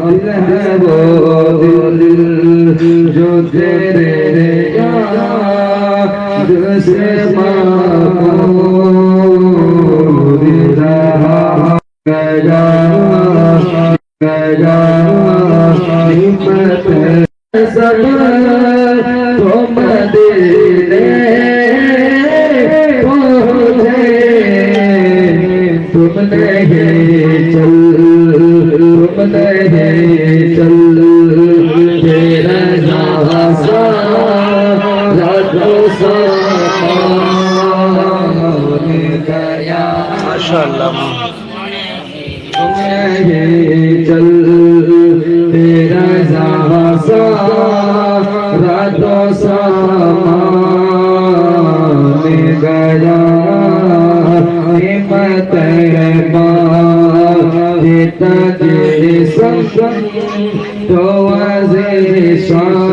دل ہے وہ دل جو تیرے یاد سے معمور رہا گیا گیا ہمت سب تو مدینے پہنچے تم نہیں چل تم نہیں چل تیرا سارا جو سامان گیا ماشاءاللہ تم نہیں چل تیرا سارا جو سامان گیا ہمت تجسم تو شان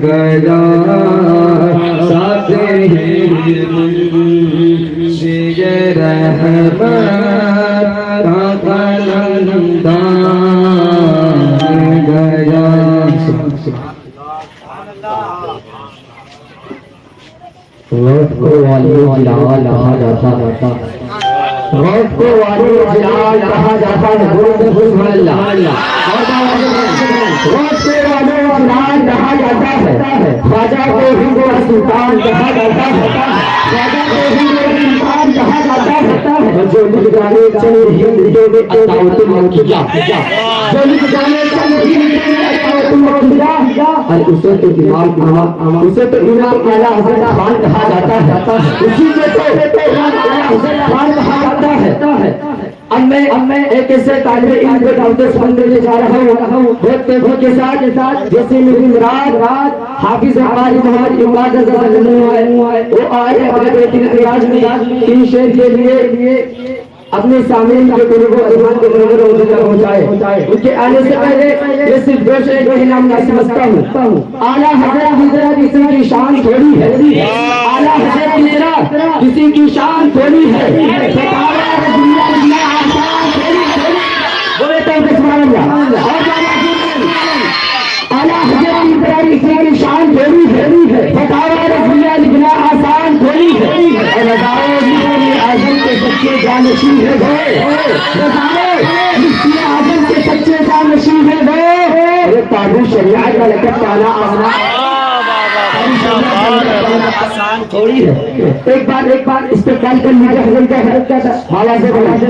گیا ساتھ ہی شیر رحمت کا قلمدان گیا روز کو والی جلال کہا جاتا ہے روز کو والی جلال کہا جاتا ہے سبحان اللہ روز کے والے جلال کہا جاتا ہے خواجہ کو ہندو سلطان کہا جاتا ہے خواجہ کو ہندو سلطان کہا جاتا ہے جو لکھ جانے چلے ہند جو میں عطاوت الموجودہ جو لکھ جانے چلے ہند جو میں عطاوت الموجودہ اور اسے تو امام اعلیٰ حضرت خان کہا جاتا ہے اسی کے تو امام اعلیٰ حضرت خان کہا جاتا ہے اب میں ایک ایسے طالب علم کے دعوت سمجھ دینے جا رہا ہوں ہوتے ہو کے ساتھ جیسے میری مراد حافظ قاری محمد امداد وہ آئے اپنے بیٹی ریاض میں تین شعر کے لیے اپنے سامعین کے قلوب و اذہان کے منور پہنچائے ان کے آنے سے پہلے یہ صرف دو شعر کو ہی نام سمجھتا ہوں اعلیٰ حضرت کی طرح کسی کی شان تھوڑی ہے اعلیٰ حضرت کی طرح کسی کی شان تھوڑی ہے بولے تو سبحان اللہ اعلیٰ حضرت کی طرح کسی کی شان تھوڑی ہے فتاوی رضویہ لکھنا آسان تھوڑی ہے اور ہزاروں اعظم کے سچے جانشین ہے گئے اعظم کے سچے جانشین ہے گئے تابو شریعت کا لقب پانا آسان تھوڑی ہے ایک بار استقبال کر لیجیے حضرت کا حضرت کا حالہ سے بلا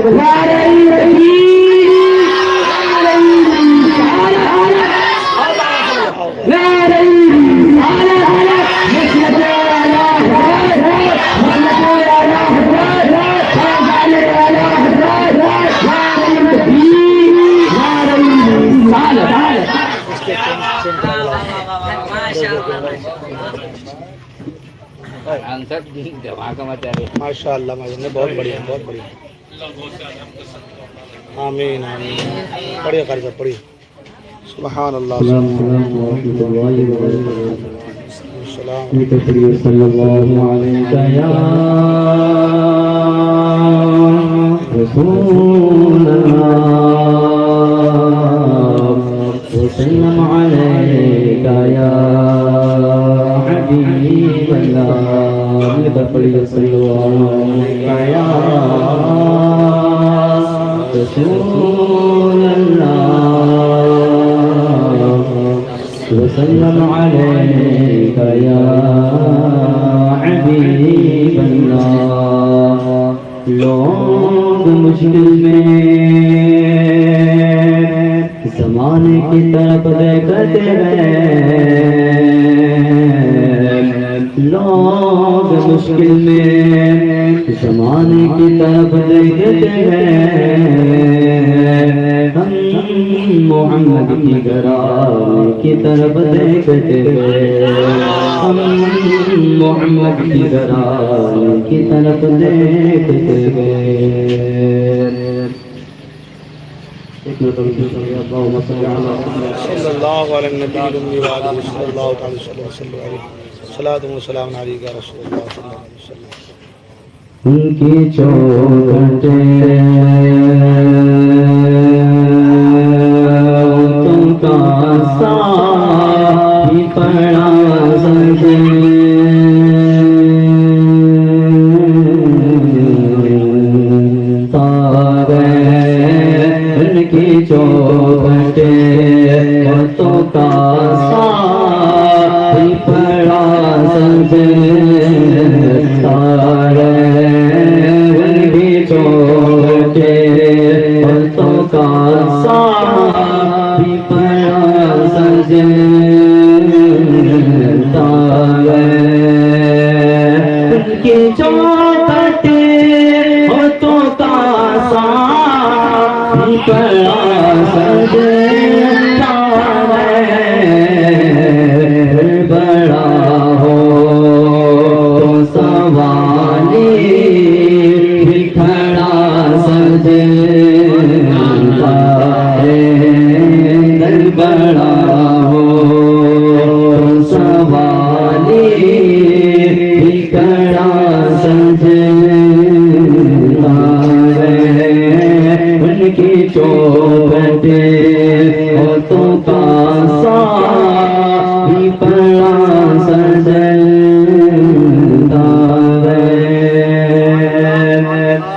ماشاء اللہ بہت بڑھیا بہت بڑھیا آمین آمین پڑھیے قاری صاحب پڑھیے سبحان اللہ السلام علیکم ورحمۃ اللہ وبرکاتہ صلی اللہ علیہ یا رسول اللہ وسلم علیک یا حبیب اللہ صلی اللہ علیہ یا رسول اللہ وسلم عليك يا حبيب الله لوگ مشکل میں زمانے کی طرف دیکھتے ہیں لوگ مشکل میں زمانے کی طرف دیکھتے ہیں ہم محمد کی گران کی طرف دیکھتے ہیں ہم محمد کی گران کی طرف دیکھتے ہیں صلی اللہ علیہ النبی الامی وآلہ صلی اللہ تعالی وسلم علیہ صلاۃ و سلام علیک یا رسول اللہ صلی اللہ علیہ وسلم ان کی چوکھٹیں پڑا سجدہ بڑا ہو تو سوالی بھی کھڑا سجدہ در بڑا ہو تو سوالی بھی کھڑا سجدہ ان کی چوکھٹ ہاتھوں کا بھی پڑا سجدہ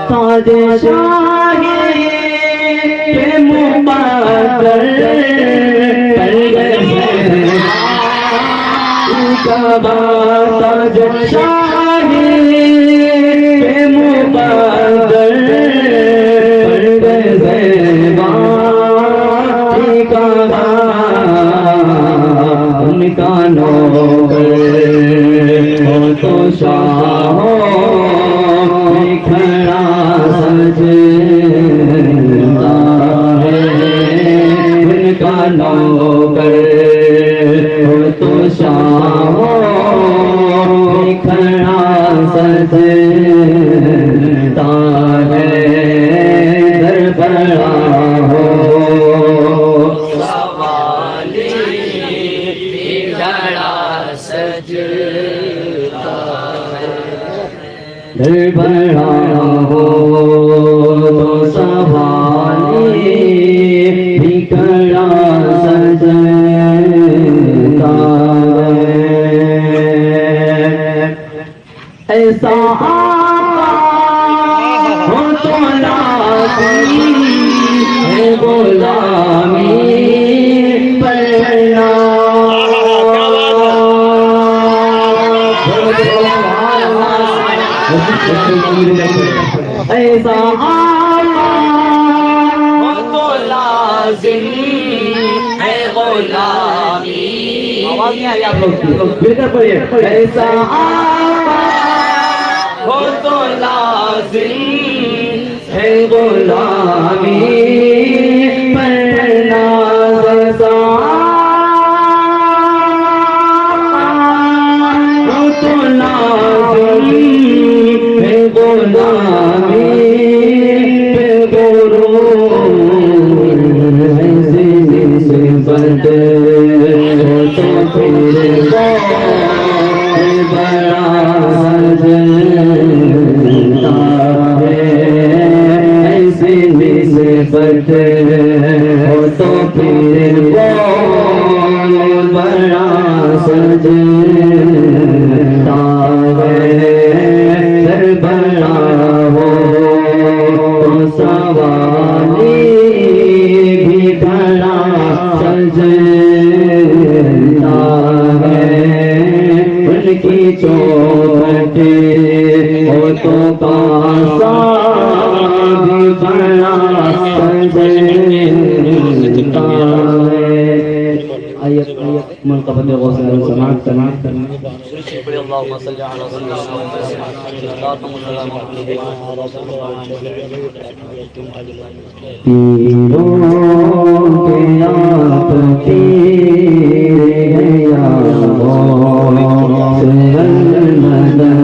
تاج شاہی کے مقدر پر گئے کعبہ تاج شاہی کے مقدر ان کا نوکر ہو تو شاہوں میں کھڑا سجدہ ہے ان کا نوکر ہو تو شاہوں میں کھڑا سجدہ ہے در بڑا ہو در بڑا ہو تو سوالی بھی کھڑا سجدہ ایسا ہو تو لازمی ہے غلامی پڑھنا ایسا تو لازم ہے غلامی آواز نہیں آئی آپ لوگ بہتر پڑھیے ایسا ہو تو لازم ہے غلامی پڑھنا ہو تو لازم ہے غلامی پہ غرور زندگی سے بڑے ہو تو پھر بڑا سجدہ ہے ایسے سے بڑے ہو تو پھر بڑا سجدہ ہے بڑا ہو تو سوالی بھی کھڑا سجدہ ہے ان کی چوکھٹ ہاتھوں کا بھی بڑا سجدہ ہے آیت منقبت غوث سماعت کرنا اللهم صل على سيدنا پیروں کے آپ پیر گیا المدد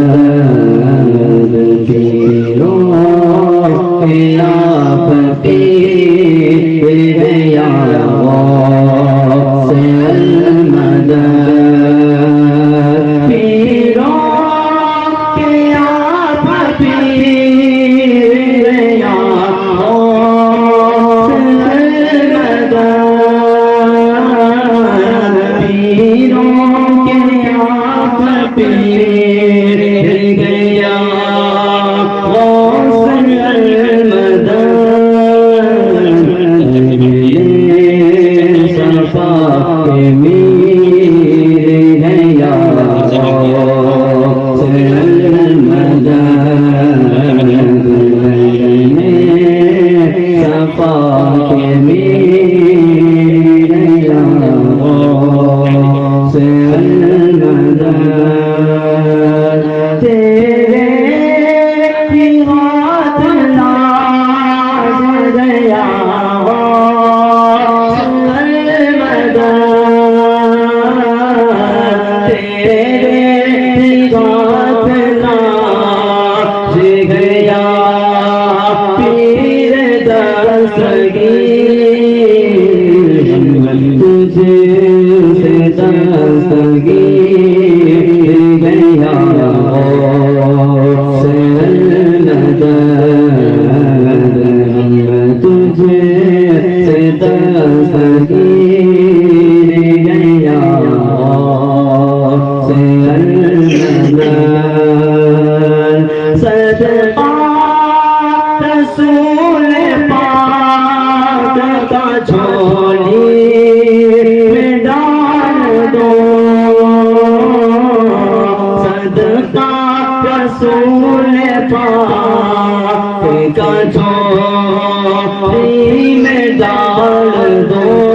پیروں کے آپ پیر گیا المدد تیرے ہاتھ لاج گیا تجھے سے دستگیر گیا تجھے سے دستگیر گیا صدقہ رسول پاک کا جھولی میں ڈال دو صدقہ رسول پاک کا جھولی میں ڈال دو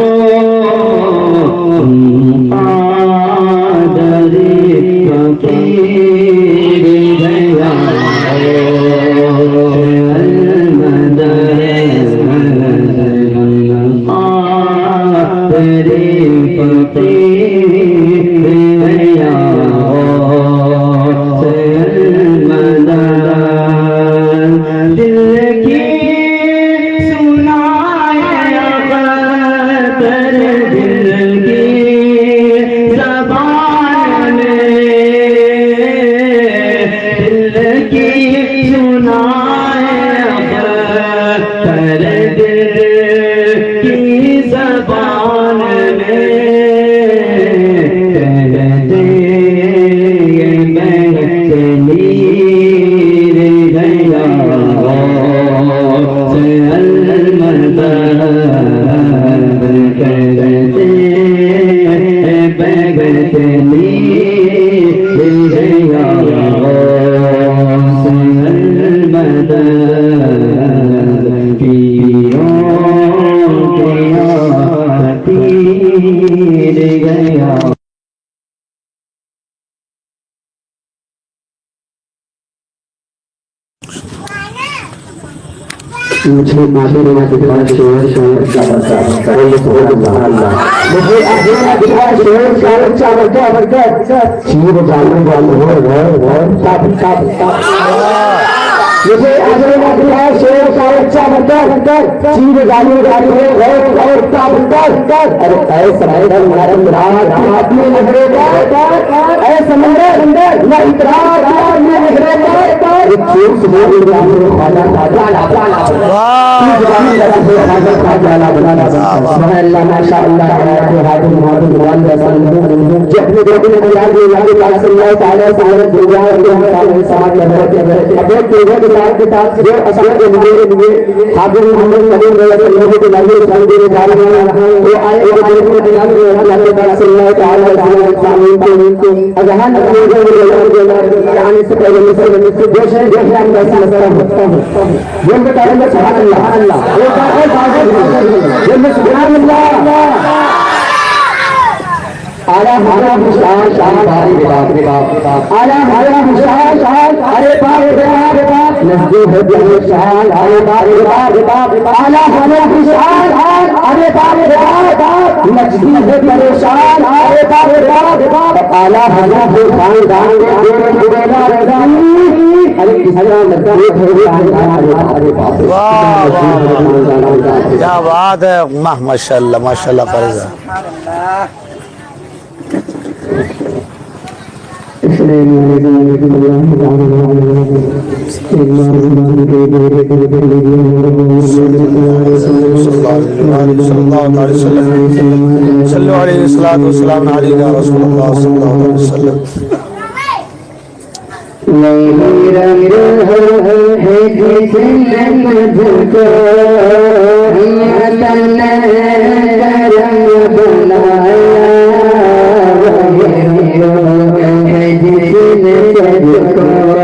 مجھے معذور نہ دکھا شور شور کا برکت سبحان اللہ مجھے معذور نہ دکھا شور شور کا برکت چیر جانو والو مجھے معذور نہ دکھا شور شور کا برکت چیر جانو والو ارے اے سمندر مرم رات آپ نے نظرے کا اے سمندر اندر نہ اطراف میں نظرے کا ایک چور سبحان اللہ ماشاء اللہ اپنے بیٹے نے بلا دیا صلی اللہ تعالیٰ کے ساتھ جو اصل کے لیے حاضر محمد نبی لوگوں کے لائے دینے جا رہے ہیں وہ آئے صلی اللہ تعالیٰ اذہان آنے سے پہلے یہ بتائیں گے سبحان اللہ سبحان اللہ آیا ہمارا مشاہ شاہ بھاری باپ آیا ہمارا مشاہ شاہ ارے باپ نزدیک ہے دل شاہ ارے باپ آیا ہمارا مشاہ ارے باپ نزدیک ہے پریشان ارے باپ آیا ہمارا خاندان کیا بات ہے ماشاء اللہ فرض صلو علیہ السلام علیہ رسول اللہ صلی اللہ علیہ وسلم نہیں رنگ ہے جسم کو تن رنگ بنایا ہے جسم کو تن رنگ بنایا ہے جسم کو تن رنگ بنایا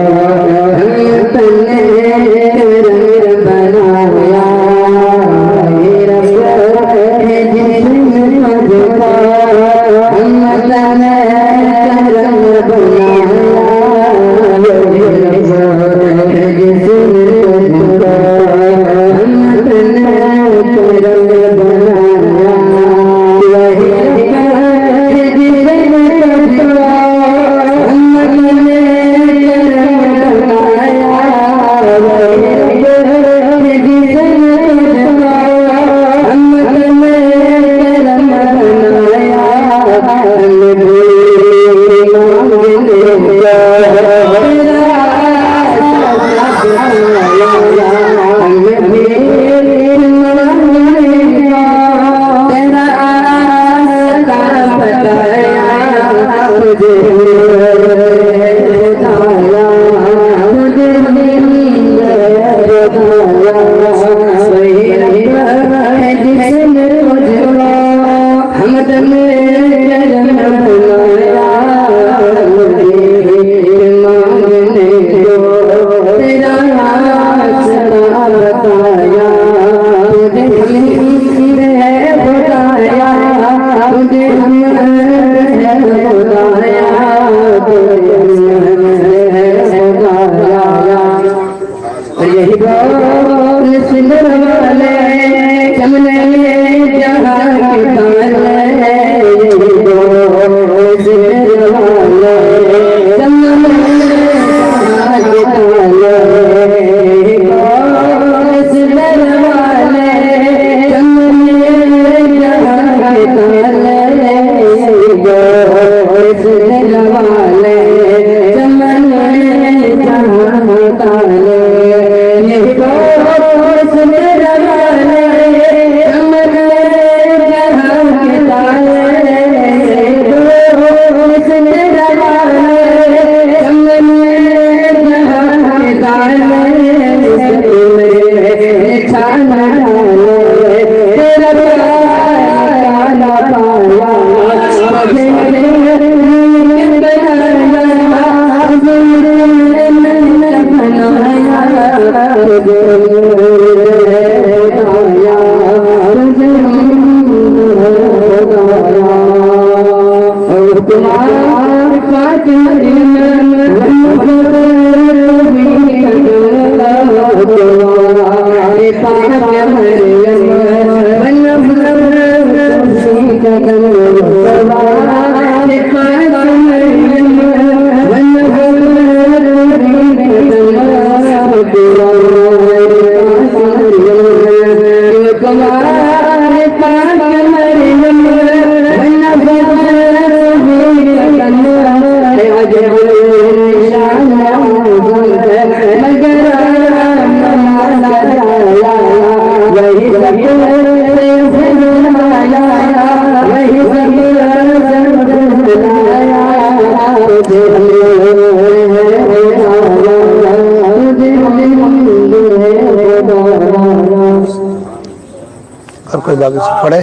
اور کوئی باقی پڑھے؟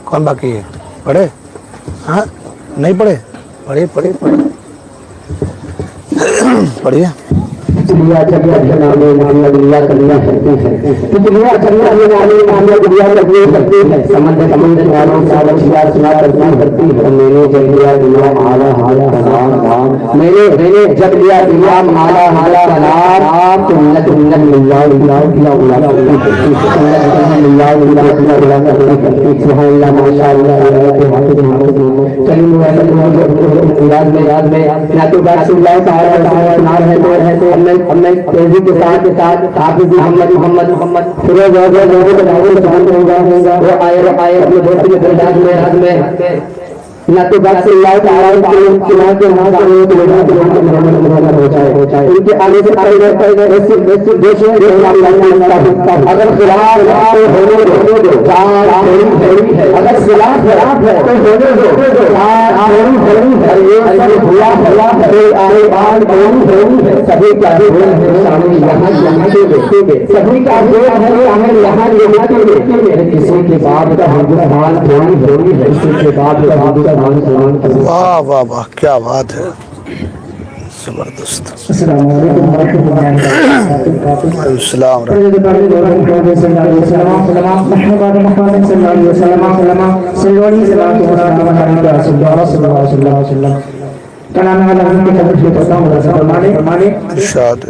کون باقی ہے؟ پڑھے؟ ہاں نہیں پڑھے؟ پڑھیے پڑھیے پڑھیے تیزی کے ساتھ حافظ محمد فیروز آئے اپنے دوست کے درجات میں نعت بات اللہ تعالیٰ ان کے آنے سے پہلے اگر خلاف اگر خلاف ہے تو ہونے دو سبھی کا کسی کے بعد کا ہندوستان تھوڑی ہے کسی کے بعد واہ واہ واہ کیا بات ہے زبردست السلام علیکم ورحمۃ اللہ وبرکاتہ السلام ارشاد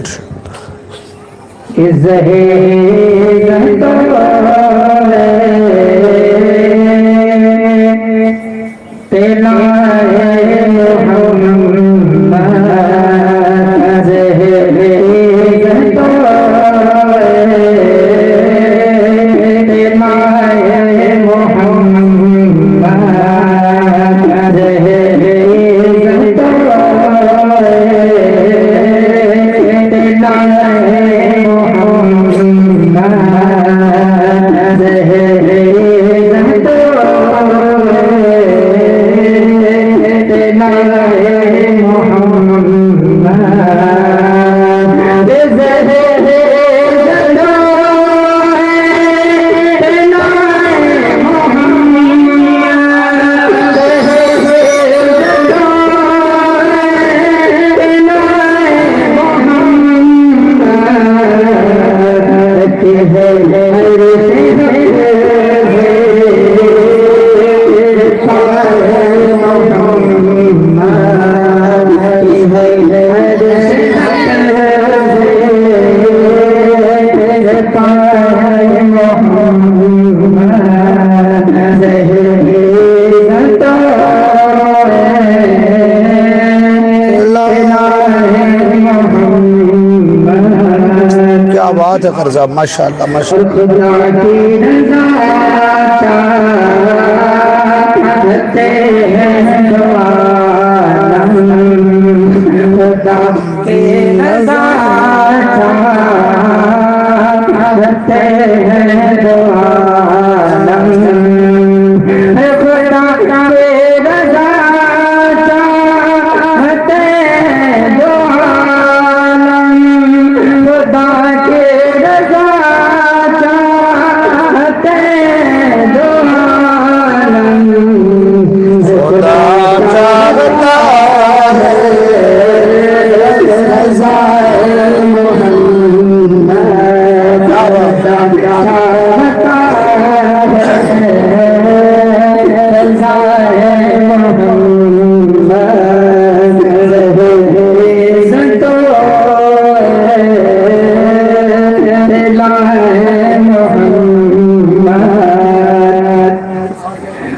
بات ہے قرضہ ماشاءاللہ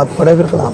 آپ پڑھے پھر کلام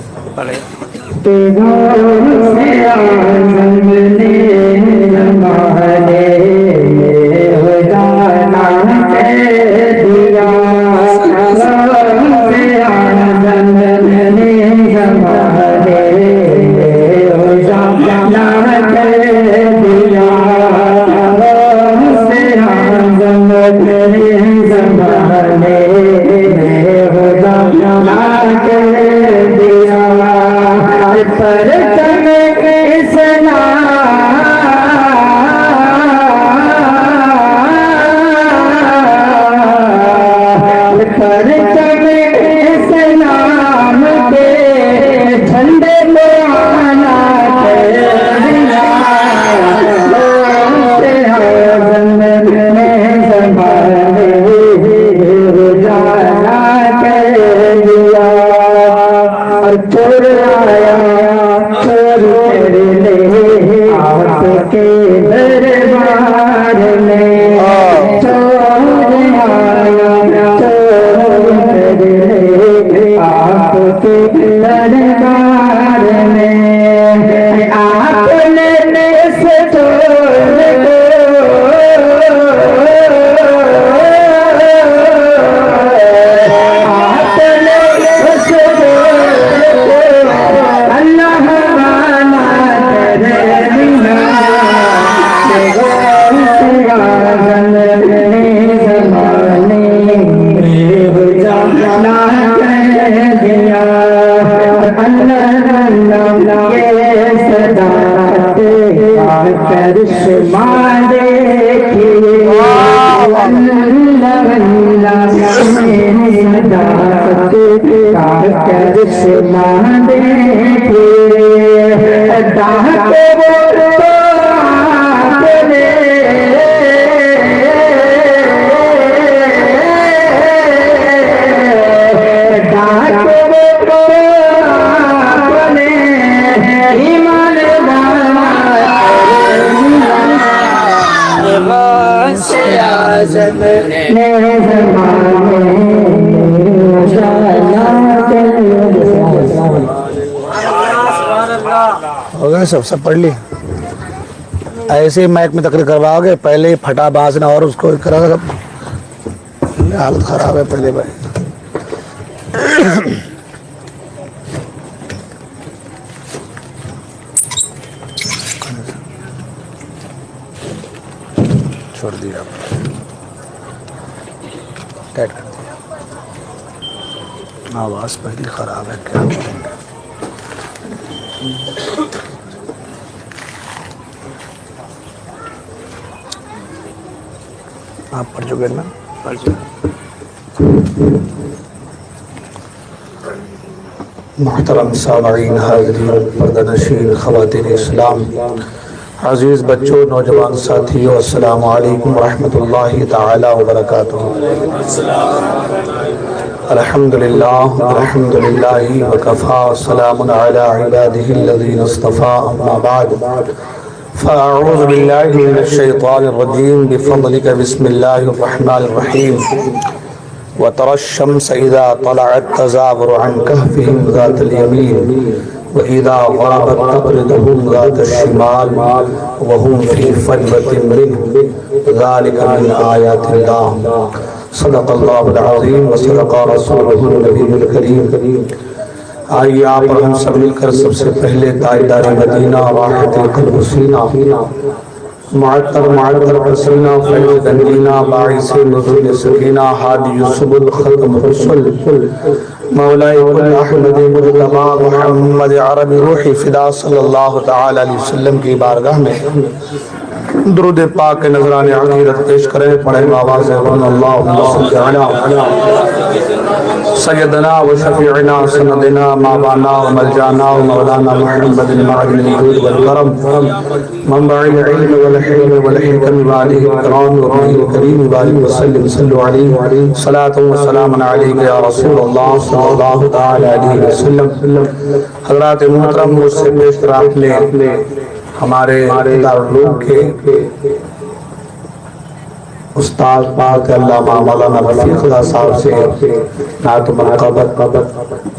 ہو گئے سب پڑھ لی. ایسے ہی مائک میں تقریر کرواؤ گے, پہلے ہی پھٹا بانسنا اور اس کو کرا سب حالت خراب ہے پہلے بھائی. چھوڑ دیا ٹائٹ کر دیا. آواز پہلی خراب ہے, کیا کریں گے. آپ پڑھ چکے نا. محترم سامعین, حاضرین, پردہ نشین, خواتین اسلام, عزیز بچوں, نوجوان ساتھیوں, السلام علیکم ورحمۃ اللہ تعالی وبرکاتہ. الحمدللہ وکفا, سلام علی عبادہ الذین اصطفیٰ, اما بعد فاعوذ باللہ من الشیطان الرجیم بفضلک بسم اللہ الرحمن الرحیم. وترى الشمس إذا طلعت تزاور عن كهفهم ذات اليمين وإذا غربت تقرضهم ذات الشمال وهم في فجوة منه ذلك من آيات الله. صدق الله العظيم وصدق رسوله النبي الكريم. آئیے آپ اور ہم سب مل کر سب سے پہلے تاجدار مدینہ, راحت قلب سینہ, معطر حسینہ, فیض گنجینہ, باعث نزول سکینہ, ہادی سبل ختم رسل, مولائی کل احمد مجتبہ محمد عربی روحی فدا صلی اللہ تعالی علیہ وسلم کی بارگاہ میں درود پاک نذران عقیدت پیش کریں. پڑھیں آواز اللہم صلی علی سیدنا و شفیعنا سندنا مابانا و ملجانا و مولانا محمد المعدن الجود والکرم, منبع العلم والحلم والحکم والہ اکرام ورحمہ الکریم وآلہ وسلم. صلو علیہ صلاة و سلام علیہ یا رسول اللہ صلی اللہ تعالی علیہ وسلم. حضرات محترم, مجھ سے پیش کر آپ نے ہمارے دارالعلوم کے استاد پاک علامہ مولانا رفیق اللہ صاحب سے نعت منقبت,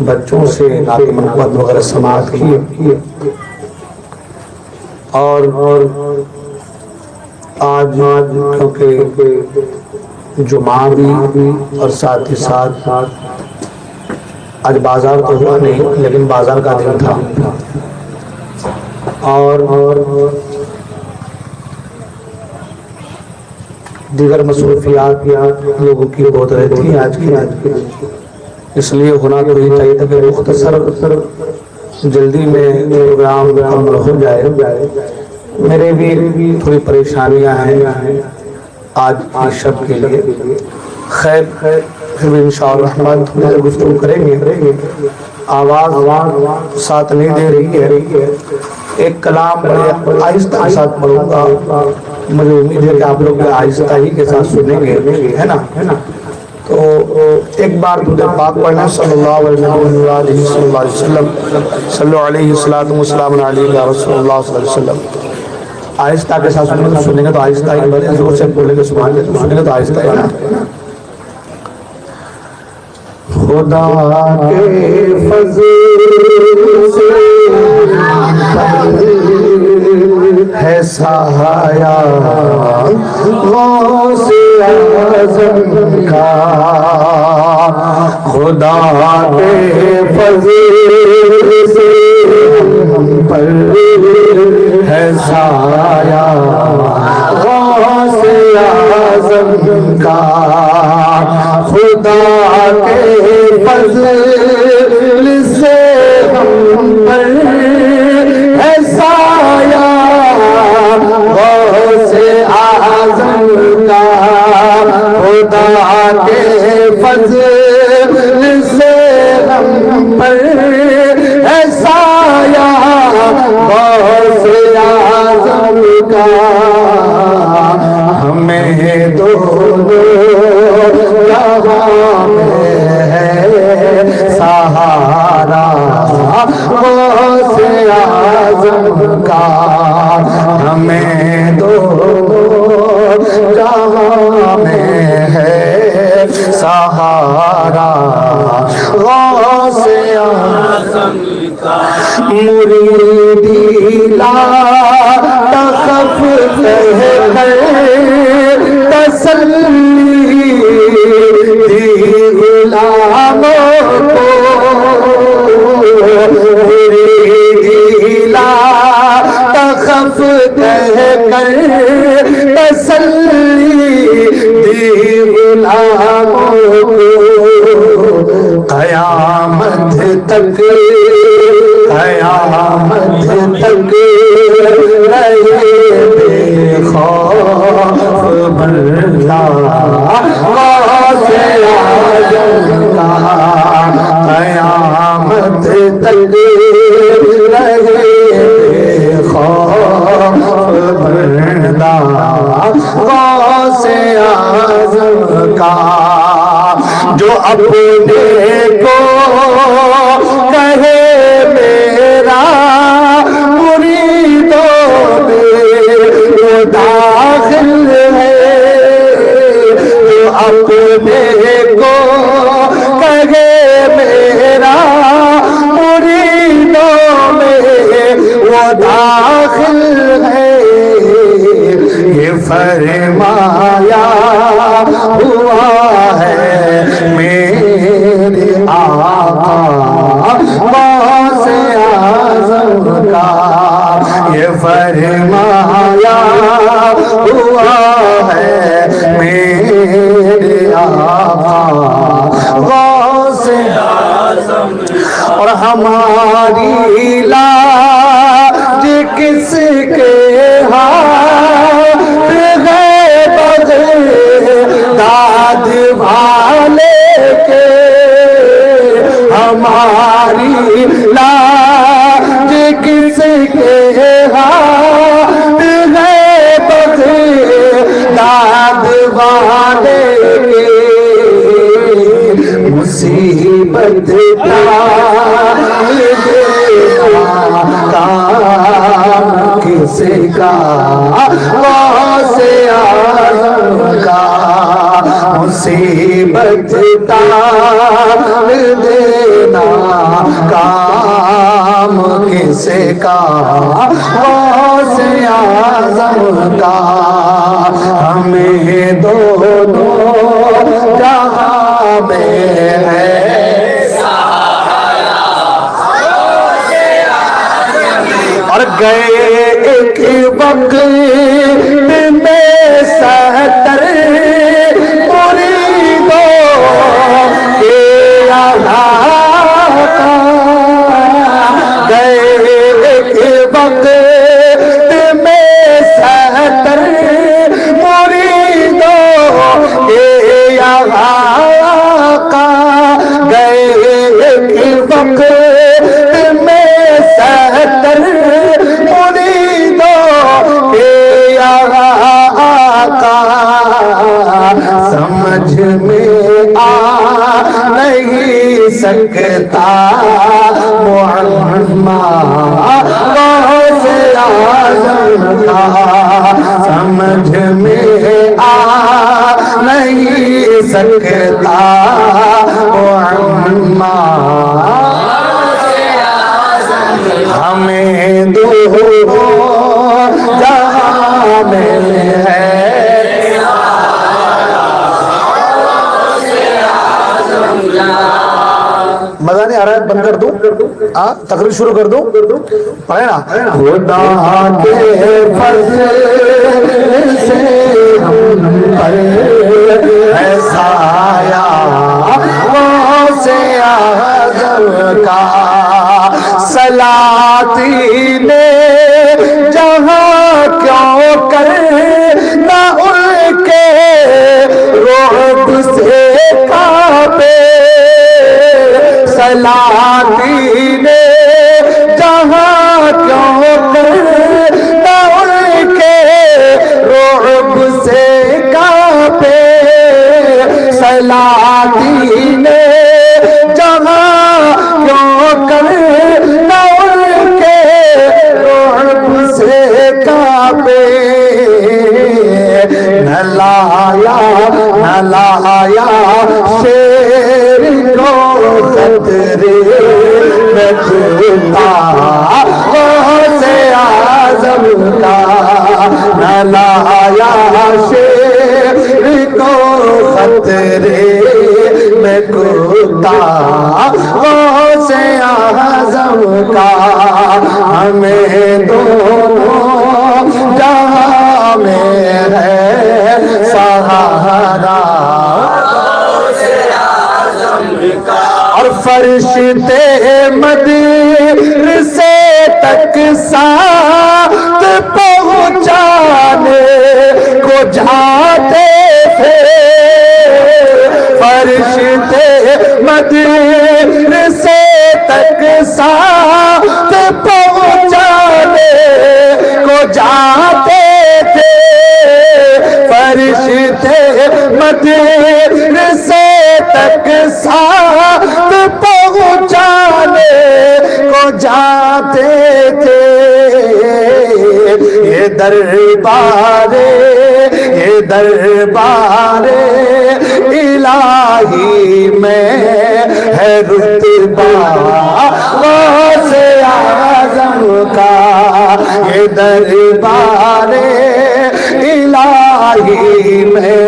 بچوں سے نعت منقبت وغیرہ سماعت کی, اور آج کیونکہ جمعہ بھی اور ساتھ ہی ساتھ آج بازار تو ہوا نہیں لیکن بازار کا دن تھا, اور دیگر مصروفیات لوگوں کی بہت رہتی ہیں آج کی, اس لیے ہونا تو یہ چاہیے تھا کہ مختصر جلدی میں پروگرام مکمل ہو جائے. میرے بھی تھوڑی پریشانیاں ہیں آج کی شب کے لیے. خیر, پھر بھی انشاءاللہ الرحمن تھوڑی گفتگو کریں گے. آواز ساتھ نہیں دے رہی ہے, ایک کلام بڑے آہستہ کے ساتھ پڑھوں گا. مجھے امید ہے کہ آپ لوگ آہستہ ہی کے ساتھ سنیں گے, ہے نا. تو ایک بار درود پاک پڑھنا صلی اللہ علیہ وسلم. صلی علیہ السلام علیہ یا رسول اللہ صلی اللہ علیہ وسلم. آہستہ کے ساتھ سنیں گے تو آہستہ ہی, بڑے زور سے بولیں گے سبحان اللہ, سنیں گے تو آہستہ ہی نا. خدا کے فضل سے ہے سایہ غوث اعظم کا, خدا کے فضل سے ہم پر ہے سایہ غوث اعظم کا, خدا کے فضل سے ہم پر ہے سایہ غوث اعظم کا, خدا کے فضل سے ہم پر ہے سایہ غوث اعظم کا. ہمیں دونوں جہاں میں ہے سہارا غوث اعظم کا, ہمیں دونوں جہاں میں ہے سہارا غوث اعظم کا. مریدی لا تخف کہہ کر تسلی دی غلاموں کو, مریدی لا تخف کہہ کر تسلی دی غلاموں رہے خوف بردہ غوث اعظم کا، جو اپنے کو کہے میرا مریدوں میں وہ داخل ہے، جو اپنے کو کہے میرا مریدوں میں وہ داخل ہے، یہ فرمایا ہوا ہے میرے آقا غوث اعظم کا، یہ فرمایا ہوا ہے میرے آقا غوث اعظم۔ اور ہماری لاج کس کے ہاتھ ہے بغداد والے کے، ہماری لاج کس کے ہاتھ ہے بغداد والے کے، مصیبت ٹال دینا کام کس کا غوث اعظم کا، مصیبت ٹال دینا کام کس کا غوث اعظم کا، ہمیں دونوں جہاں میں ہے اور گئے ایک وقت میں 70 مریدوں کے علاقہ، گئے ایک وقت میں 70 مریدوں کے علاقہ، گئے ایک وقت میں 70 مریدوں کے آقا، سمجھ میں آ نہیں سکتا معمہ غوث اعظم کا، سمجھ میں آ نہیں سکتا معمہ، ہمیں دونوں جہاں میں ہے مزہ نہیں آ رہا ہے؟ بند کر دوں؟ تقریر شروع کر دوں؟ پڑھے نا، خدا کے فضل سے ہم پر ہے سایہ غوث اعظم کا، سلاطین جہاں کیوں کر نہ ان کے رعب سے کانپے، سلاطین جہاں کیوں کر نہ ان کے رعب سے کانپے، سلاطین جہاں کیوں کر نہ ان کے رعب سے کانپے، نہ لایا شیر کو خطرے میں چھوٹا غوث اعظم کا، نہ لایا شیر کو خطرے میں کتا غوث اعظم کا، ہمیں دونوں جہاں میں ہے سہارا اور فرشتے مدرسے تک ساتھ پہنچانے کو جاتے تھے، فرشتے مدرسے تک ساتھ پہنچانے کو جاتے تھے، فرشتے مدرسے تک ساتھ پہنچانے کو جاتے تھے۔ یہ دربار الہی میں ہے رتبہ غوث اعظم کا، یہ دربار الہی میں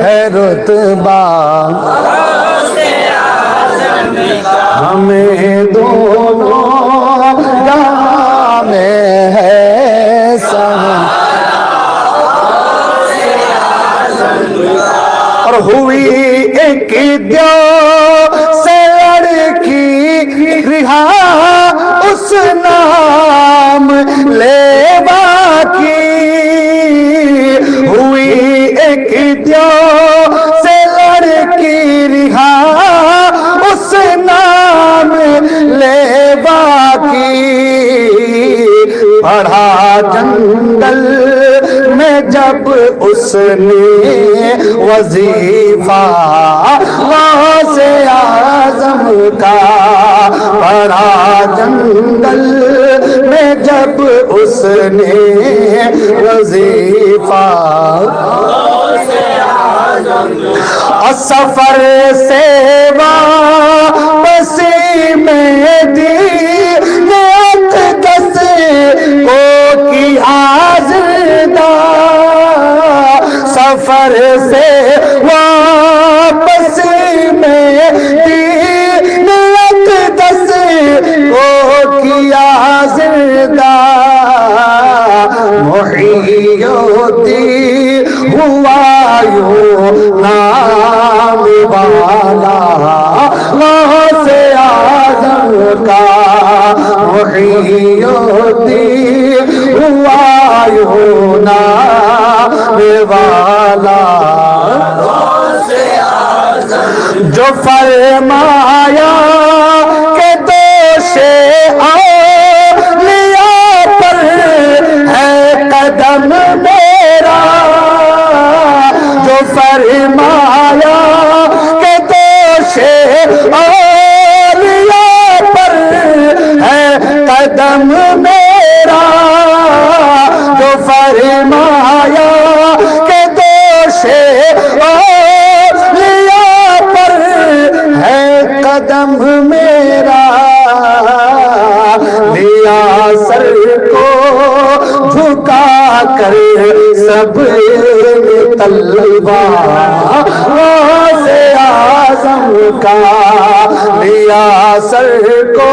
ہے رتبہ ہمیں دونوں جہاں میں ہے اور ہوئی ایک دیو سے لڑکی رہا اس نام لیوا کی، ہوئی ایک دیو سے لڑکی رہا اس نام لیوا کی، پڑھا جنگل میں جب اس نے وظیفہ غوث اعظم کا، پڑھا جنگل میں جب اس نے وظیفہ اور سفر سے واپسی میں دی اقدس کو کیا زندہ، سفر سے واپسی میں دین اقدس کو کیا زندہ، محی الدین ہوا یوں نام والا غوث اعظم کا، محی الدین ہوا یوں نام والا جو فرمایا کہ دوش اولیاء پر ہے قدم میرا، جو فرمایا کہ دوش اولیاء پر ہے قدم میرا، جو فرمایا کہ دوش اولیاء پر ہے قدم میرا، لیا سر کو جھکا کر سب نے تلوار غوث اعظم کا، لیا سر کو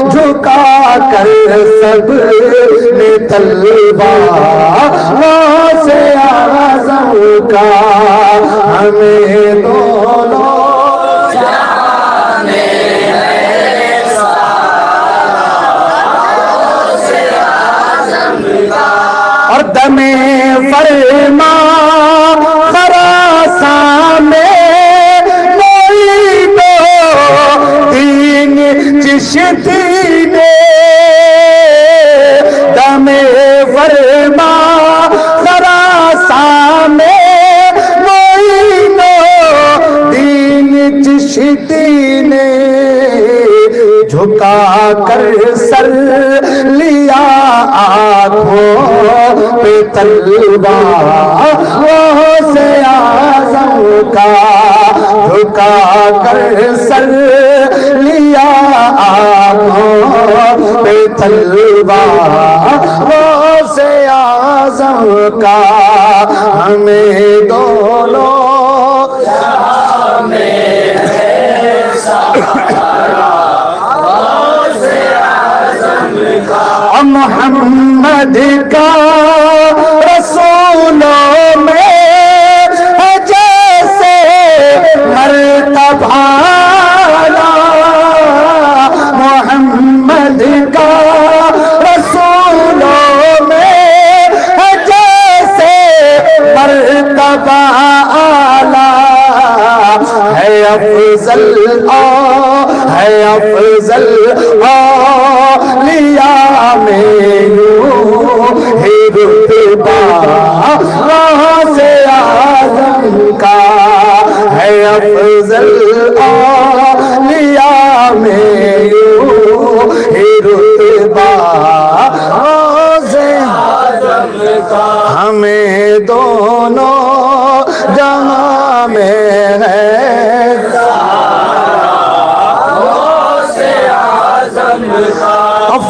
جھکا کر سب نے تلوار غوث اعظم کا، ہمیں دونوں اور دم فرما خراساں میں معین الدین چشتی نے، دم فرما خراساں میں معین الدین چشتی نے، جھکا کر سر لیا آنکھوں پہ تلوار غوث اعظم کا، جھکا کر سر لیا آنکھوں پہ تلوار غوث اعظم کا، ہمیں دونوں محمد کا رسولوں میں ہے جیسے مرتبہ، محمد کا رسولوں میں ہے جیسے مرتبہ اعلیٰ، ہے افضل ہے افضل اولیاء میں یوں ہی رتبہ غوث اعظم کا ہے افضل اولیاء میں یوں ہی رتبہ غوث اعظم کا ہمیں دونوں جہاں میں ہے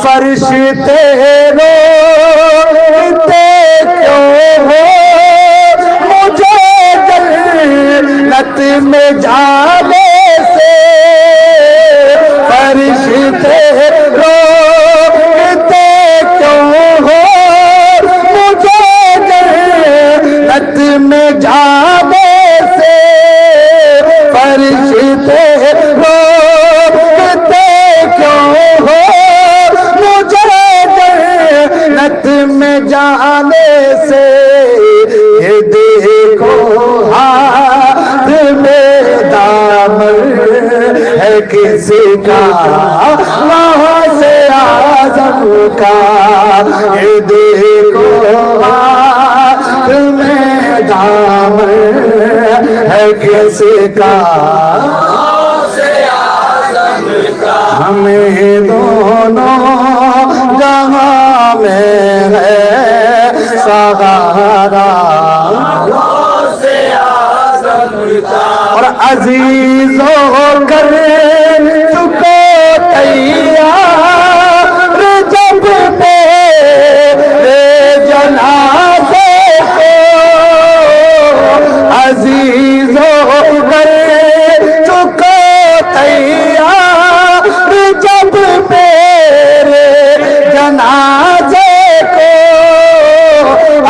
فرشتے روتے کیوں ہو مجھے جنت میں جانے سے فرشتے روتے کیوں ہو مجھے جنت میں جانے سے فرشتے روتے کیوں ہو جنت میں جانے سے یہ دیکھو ہاتھ میں دامن ہے کسی کا غوث اعظم کا یہ دیکھو ہاتھ میں دامن ہے کسی کا ہمیں دونوں جہاں میں ہے سہارا اور عزیز ہو کر چکو تیار جب میرے جنازے کو عزیز ہو کر چکو تیار جب میرے جنازے کو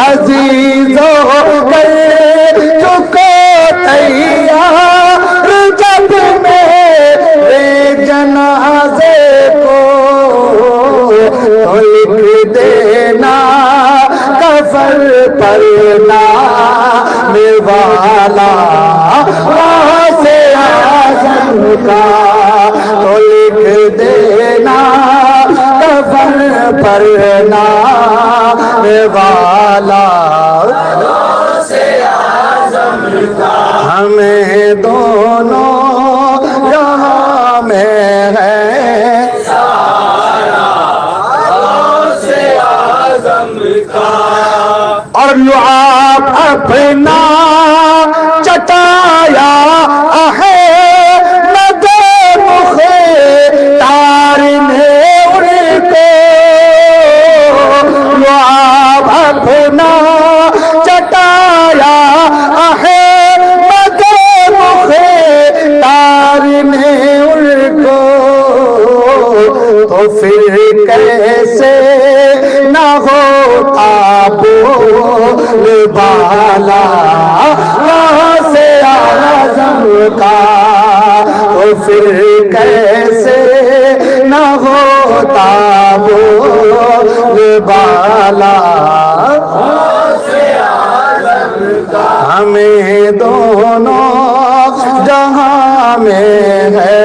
عزیز ہو کر چکو تیار جب میرے جنازے کو تو لکھ دینا کفن پر نام والا غوث اعظم کا تو لکھ دینا کفن پر نام والا غوث اعظم کا ہمیں دونوں یہاں میں ہے غوث اعظم کا اور لعاب اپنا چٹایا ہے اپنا چٹایا ہے مگر مختار نے ان کو تو پھر کیسے نہ ہوتا بول بالا غوث اعظم کا تو پھر کیسے نہ ہوتا بول بالا ہمیں دونوں جہاں میں ہے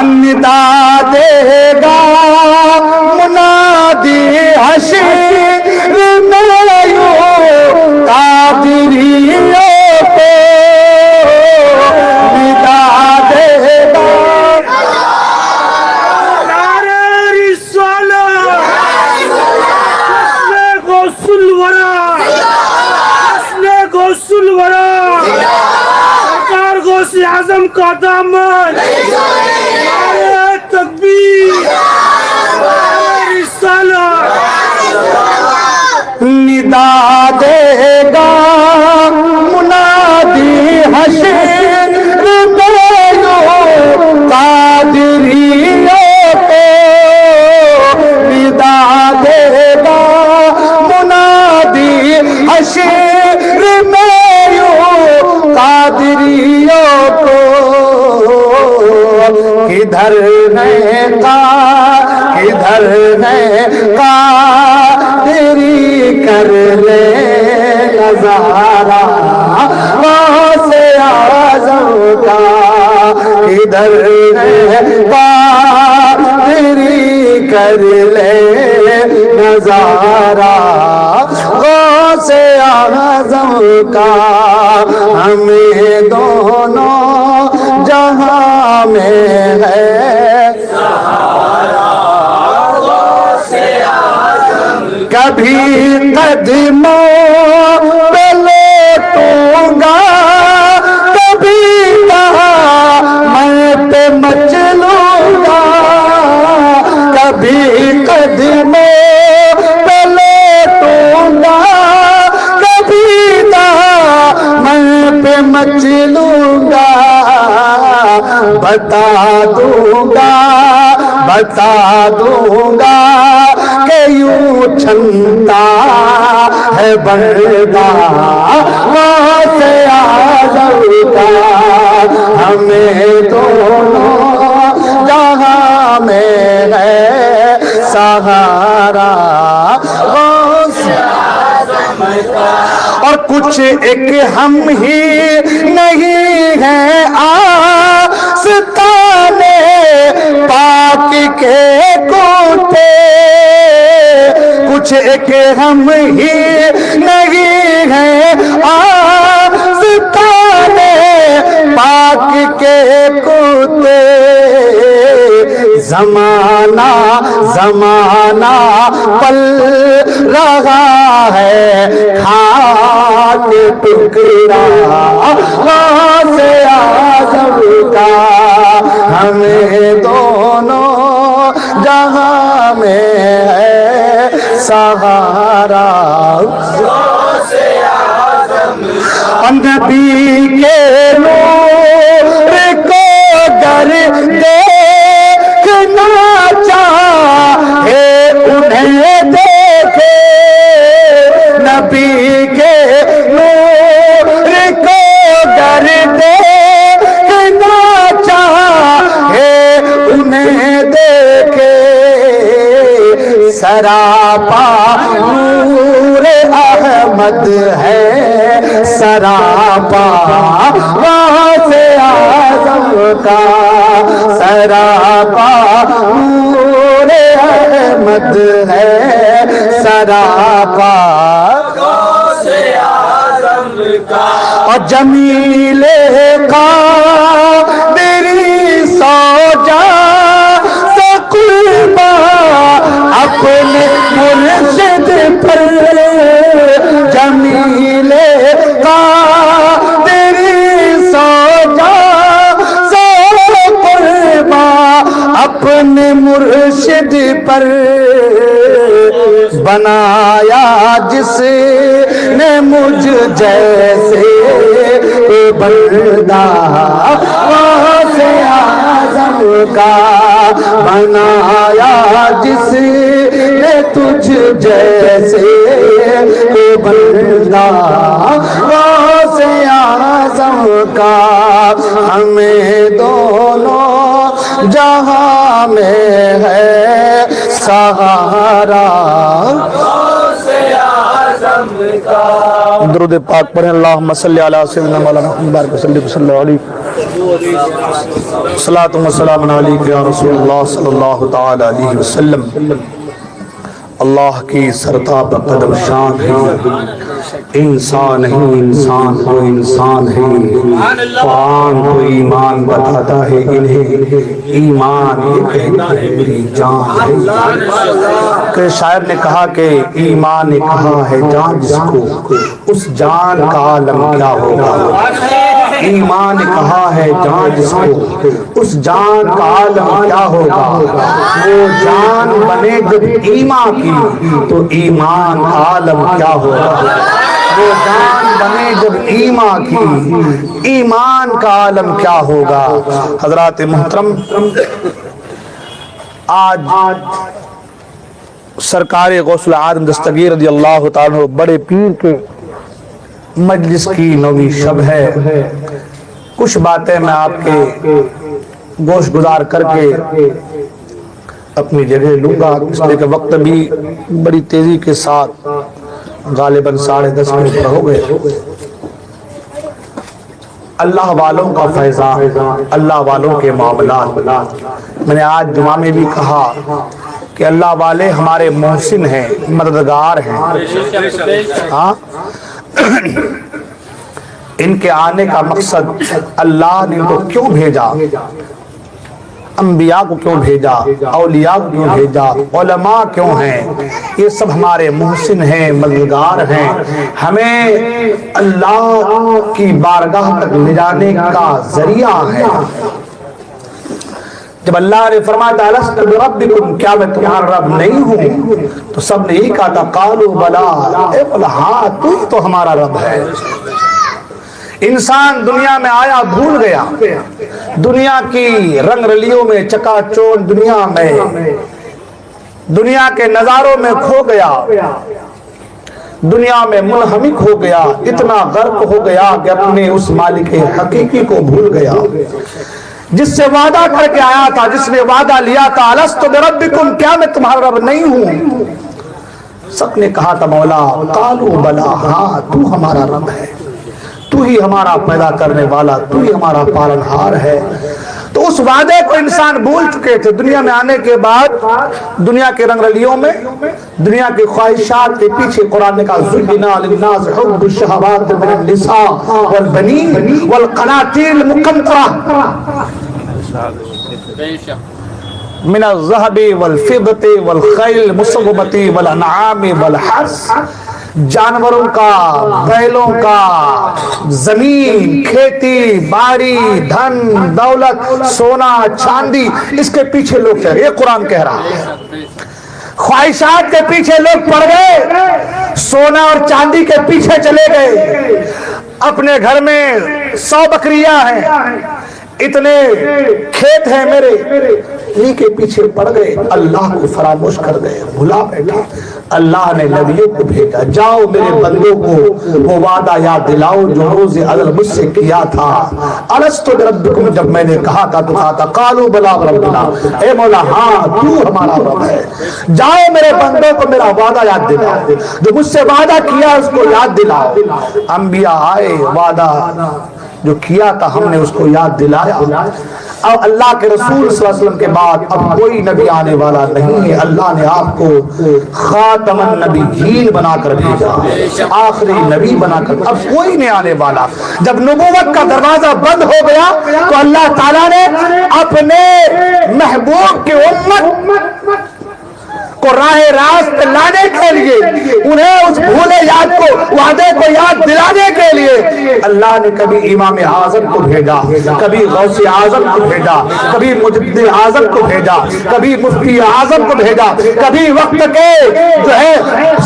ندا دے گا منادی حشر میں یوں قادریوں کو ندا دے گا اعظم کا دامن نعرہ تکبیر رسالت ندا دے گا منادی حشر میں یوں قادریوں کو ندا دے گا منادی حشر میں یوں قادریوں کو کدھر ہے کدھر ہے نظارہ غوث اعظم کا ہمیں دونوں جہاں میں ہے کبھی قدموں پہ لوٹوں گا کبھی میں پہ مچلوں گا کبھی قدموں پہ لوٹوں گا کبھی میں پہ مچلوں گا بتا دوں گا کہ یوں چھنتا ہے بندہ غوث اعظم کا ہمیں دونوں جہاں میں ہے سہارا غوث اعظم کا اور کچھ ایک ہم ہی نہیں ہیں آستانے پاک کے کوٹے کچھ ایک ہم ہی نہیں ہیں آستانے پاک کے کوٹے زمانہ پل رہا ہے خاک ٹکڑا غوث اعظم کا ہمیں دونوں جہاں میں ہے سہارا غوث اعظم نبی کے نور کو گر دیکھنا چاہے انہیں دیکھے نبی کے نور کو گر دیکھنا چاہے انہیں دیکھے سراپا نور احمد ہے سراپا غوث اعظم کا سراپا نور احمد ہے سراپا غوث اعظم کا اور جمیل قادری سوجا قربا اپنے مرشد پر جمیل قادری سوجا قربا اپنے مرشد پر بنایا جس نے مجھ جیسے بندہ غوث اعظم کا بنایا جس نے تجھ جیسے بندہ غوث اعظم کا ہمیں دونوں جہاں میں ہے سہارا غوث اعظم کا درود پاک پڑھیں اللہم صلی علی سیدنا مولانا محمد صلی اللہ علیہ صلاۃ و سلام علیک یا رسول اللہ صلی اللہ تعالی علیہ وسلم اللہ کی سرتاب قدم شان ہے انسان ہی انسان کو انسان ہے قرآن کو ایمان بتاتا ہے انہیں ایمان یہ کہتا ہے میری جان ہے کہ شاعر نے کہا کہ ایمان نے کہا ہے جان جس کو اس جان کا عالم کیا ہوگا ایمان نے کہا ہے جان جس کو اس جان کا عالم کیا ہوگا وہ جان بنے جب ایمان کی تو ایمان کا عالم کیا ہوگا وہ جان بنے جب ایمان کی ایمان کا عالم کیا ہوگا حضرات محترم آج سرکار غوث العالم دستگیر رضی اللہ تعالیٰ بڑے پیر کے مجلس کی نویں شب ہے کچھ باتیں میں آپ کے گوش گزار کر کے اپنی جگہ لوں گا اس لیے کہ وقت بھی بڑی تیزی کے ساتھ غالباً 10:30 منٹ ہو گئے اللہ والوں کا فیضان اللہ والوں کے معاملات میں نے آج جمعہ میں بھی کہا کہ اللہ والے ہمارے محسن ہیں، مددگار ہیں. ہاں ان کے آنے کا مقصد اللہ نے ان کو کیوں بھیجا، انبیاء کو کیوں بھیجا، اولیاء کو کیوں بھیجا، علماء کیوں ہیں، یہ سب ہمارے محسن ہیں، مددگار ہیں، ہمیں اللہ کی بارگاہ تک لے جانے کا ذریعہ ہے. جب اللہ نے فرمایا الست بربکم، کیا میں تمہارا رب نہیں ہوں، تو سب نے یہی کہا تھا قالوا بلا، اے بولا ہاں تو ہی تو ہمارا رب ہے. انسان دنیا میں آیا بھول گیا، دنیا کی رنگ رلیوں میں چکا چوند دنیا میں، دنیا کے نظاروں میں کھو گیا، دنیا میں منہمک ہو گیا، اتنا غرق ہو گیا کہ اپنے اس مالک حقیقی کو بھول گیا جس سے وعدہ کر کے آیا تھا، جس نے وعدہ لیا تھا الست بربکم، کیا میں تمہارا رب نہیں ہوں. سب نے کہا تھا مولا قالوا بلا، ہاں تو ہمارا رب ہے، تو ہی ہمارا پیدا کرنے والا، تو ہی ہمارا پالنہار ہے. تو اس وعدے کو انسان بھول چکے تھے. دنیا میں آنے کے بعد دنیا کے رنگ رلیوں میں، دنیا کی خواہشات کے پیچھے قرآن نے کہا زُيِّنَ لِلنَّاسِ حُبُّ الشَّهَوَاتِ مِنَ النِّسَاءِ وَالْبَنِينَ وَالْقَنَاطِيرِ الْمُقَنطَرَةِ من الذهب والفضة والخيل المسومة والأنعام والحرث، جانوروں کا، بیلوں کا، زمین، کھیتی باڑی، دھن دولت، سونا چاندی، اس کے پیچھے لوگ چلے. یہ قرآن کہہ رہا ہے خواہشات کے پیچھے لوگ پڑ گئے، سونا اور چاندی کے پیچھے چلے گئے. اپنے گھر میں 100 بکریاں ہیں، اتنے کھیت ہیں میرے، انہی کے پیچھے پڑ گئے، اللہ کو فراموش کر گئے، بھلا بیٹھے. اللہ نے نبیوں کو بھیجا، جاؤ میرے بندوں کو وہ وعدہ یاد دلاؤ جو روز ازل مجھ سے کیا تھا. الست بربکم، جب میں نے کہا تھا تو کہا تھا قالوا بلا ربنا، اے مولا ہاں تو ہمارا رب ہے. جاؤ میرے بندوں کو میرا وعدہ یاد دلاؤ، جو مجھ سے وعدہ کیا اس کو یاد دلاؤ. انبیاء آئے، وعدہ جو کیا تھا ہم نے اس کو یاد دلایا. اب اللہ کے رسول صلی اللہ علیہ وسلم کے بعد اب کوئی نبی آنے والا نہیں ہے. اللہ نے آپ کو خاتم النبیین بنا کر بھیجا، آخری نبی بنا کر. اب کوئی نہیں آنے والا. جب نبوت کا دروازہ بند ہو گیا تو اللہ تعالیٰ نے اپنے محبوب کی امت کو راہ راست لانے کے لیے، انہیں اس بھولے یاد کو، وعدے کو یاد دلانے کے لیے اللہ نے کبھی امام اعظم کو بھیجا، کبھی غوث اعظم کو بھیجا، کبھی مجدد اعظم کو بھیجا، کبھی مفتی اعظم کو بھیجا، کبھی وقت کے جو ہے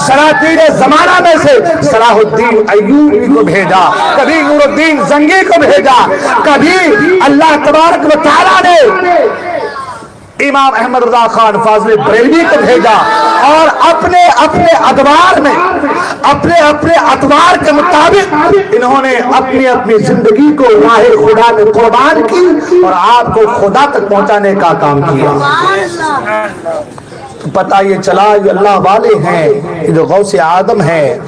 سلاطین زمانہ میں سے صلاح الدین ایوبی کو بھیجا، کبھی نور الدین زنگی کو بھیجا، کبھی اللہ تبارک و تعالیٰ نے امام احمد رضا خان فاضل بریلوی کو بھیجا، اور اپنے اپنے ادوار میں، اپنے اپنے ادوار کے مطابق انہوں نے اپنی اپنی زندگی کو راہ خدا میں قربان کی اور آپ کو خدا تک پہنچانے کا کام کیا. پتہ یہ چلا یہ اللہ والے ہیں، یہ جو غوث اعظم ہے،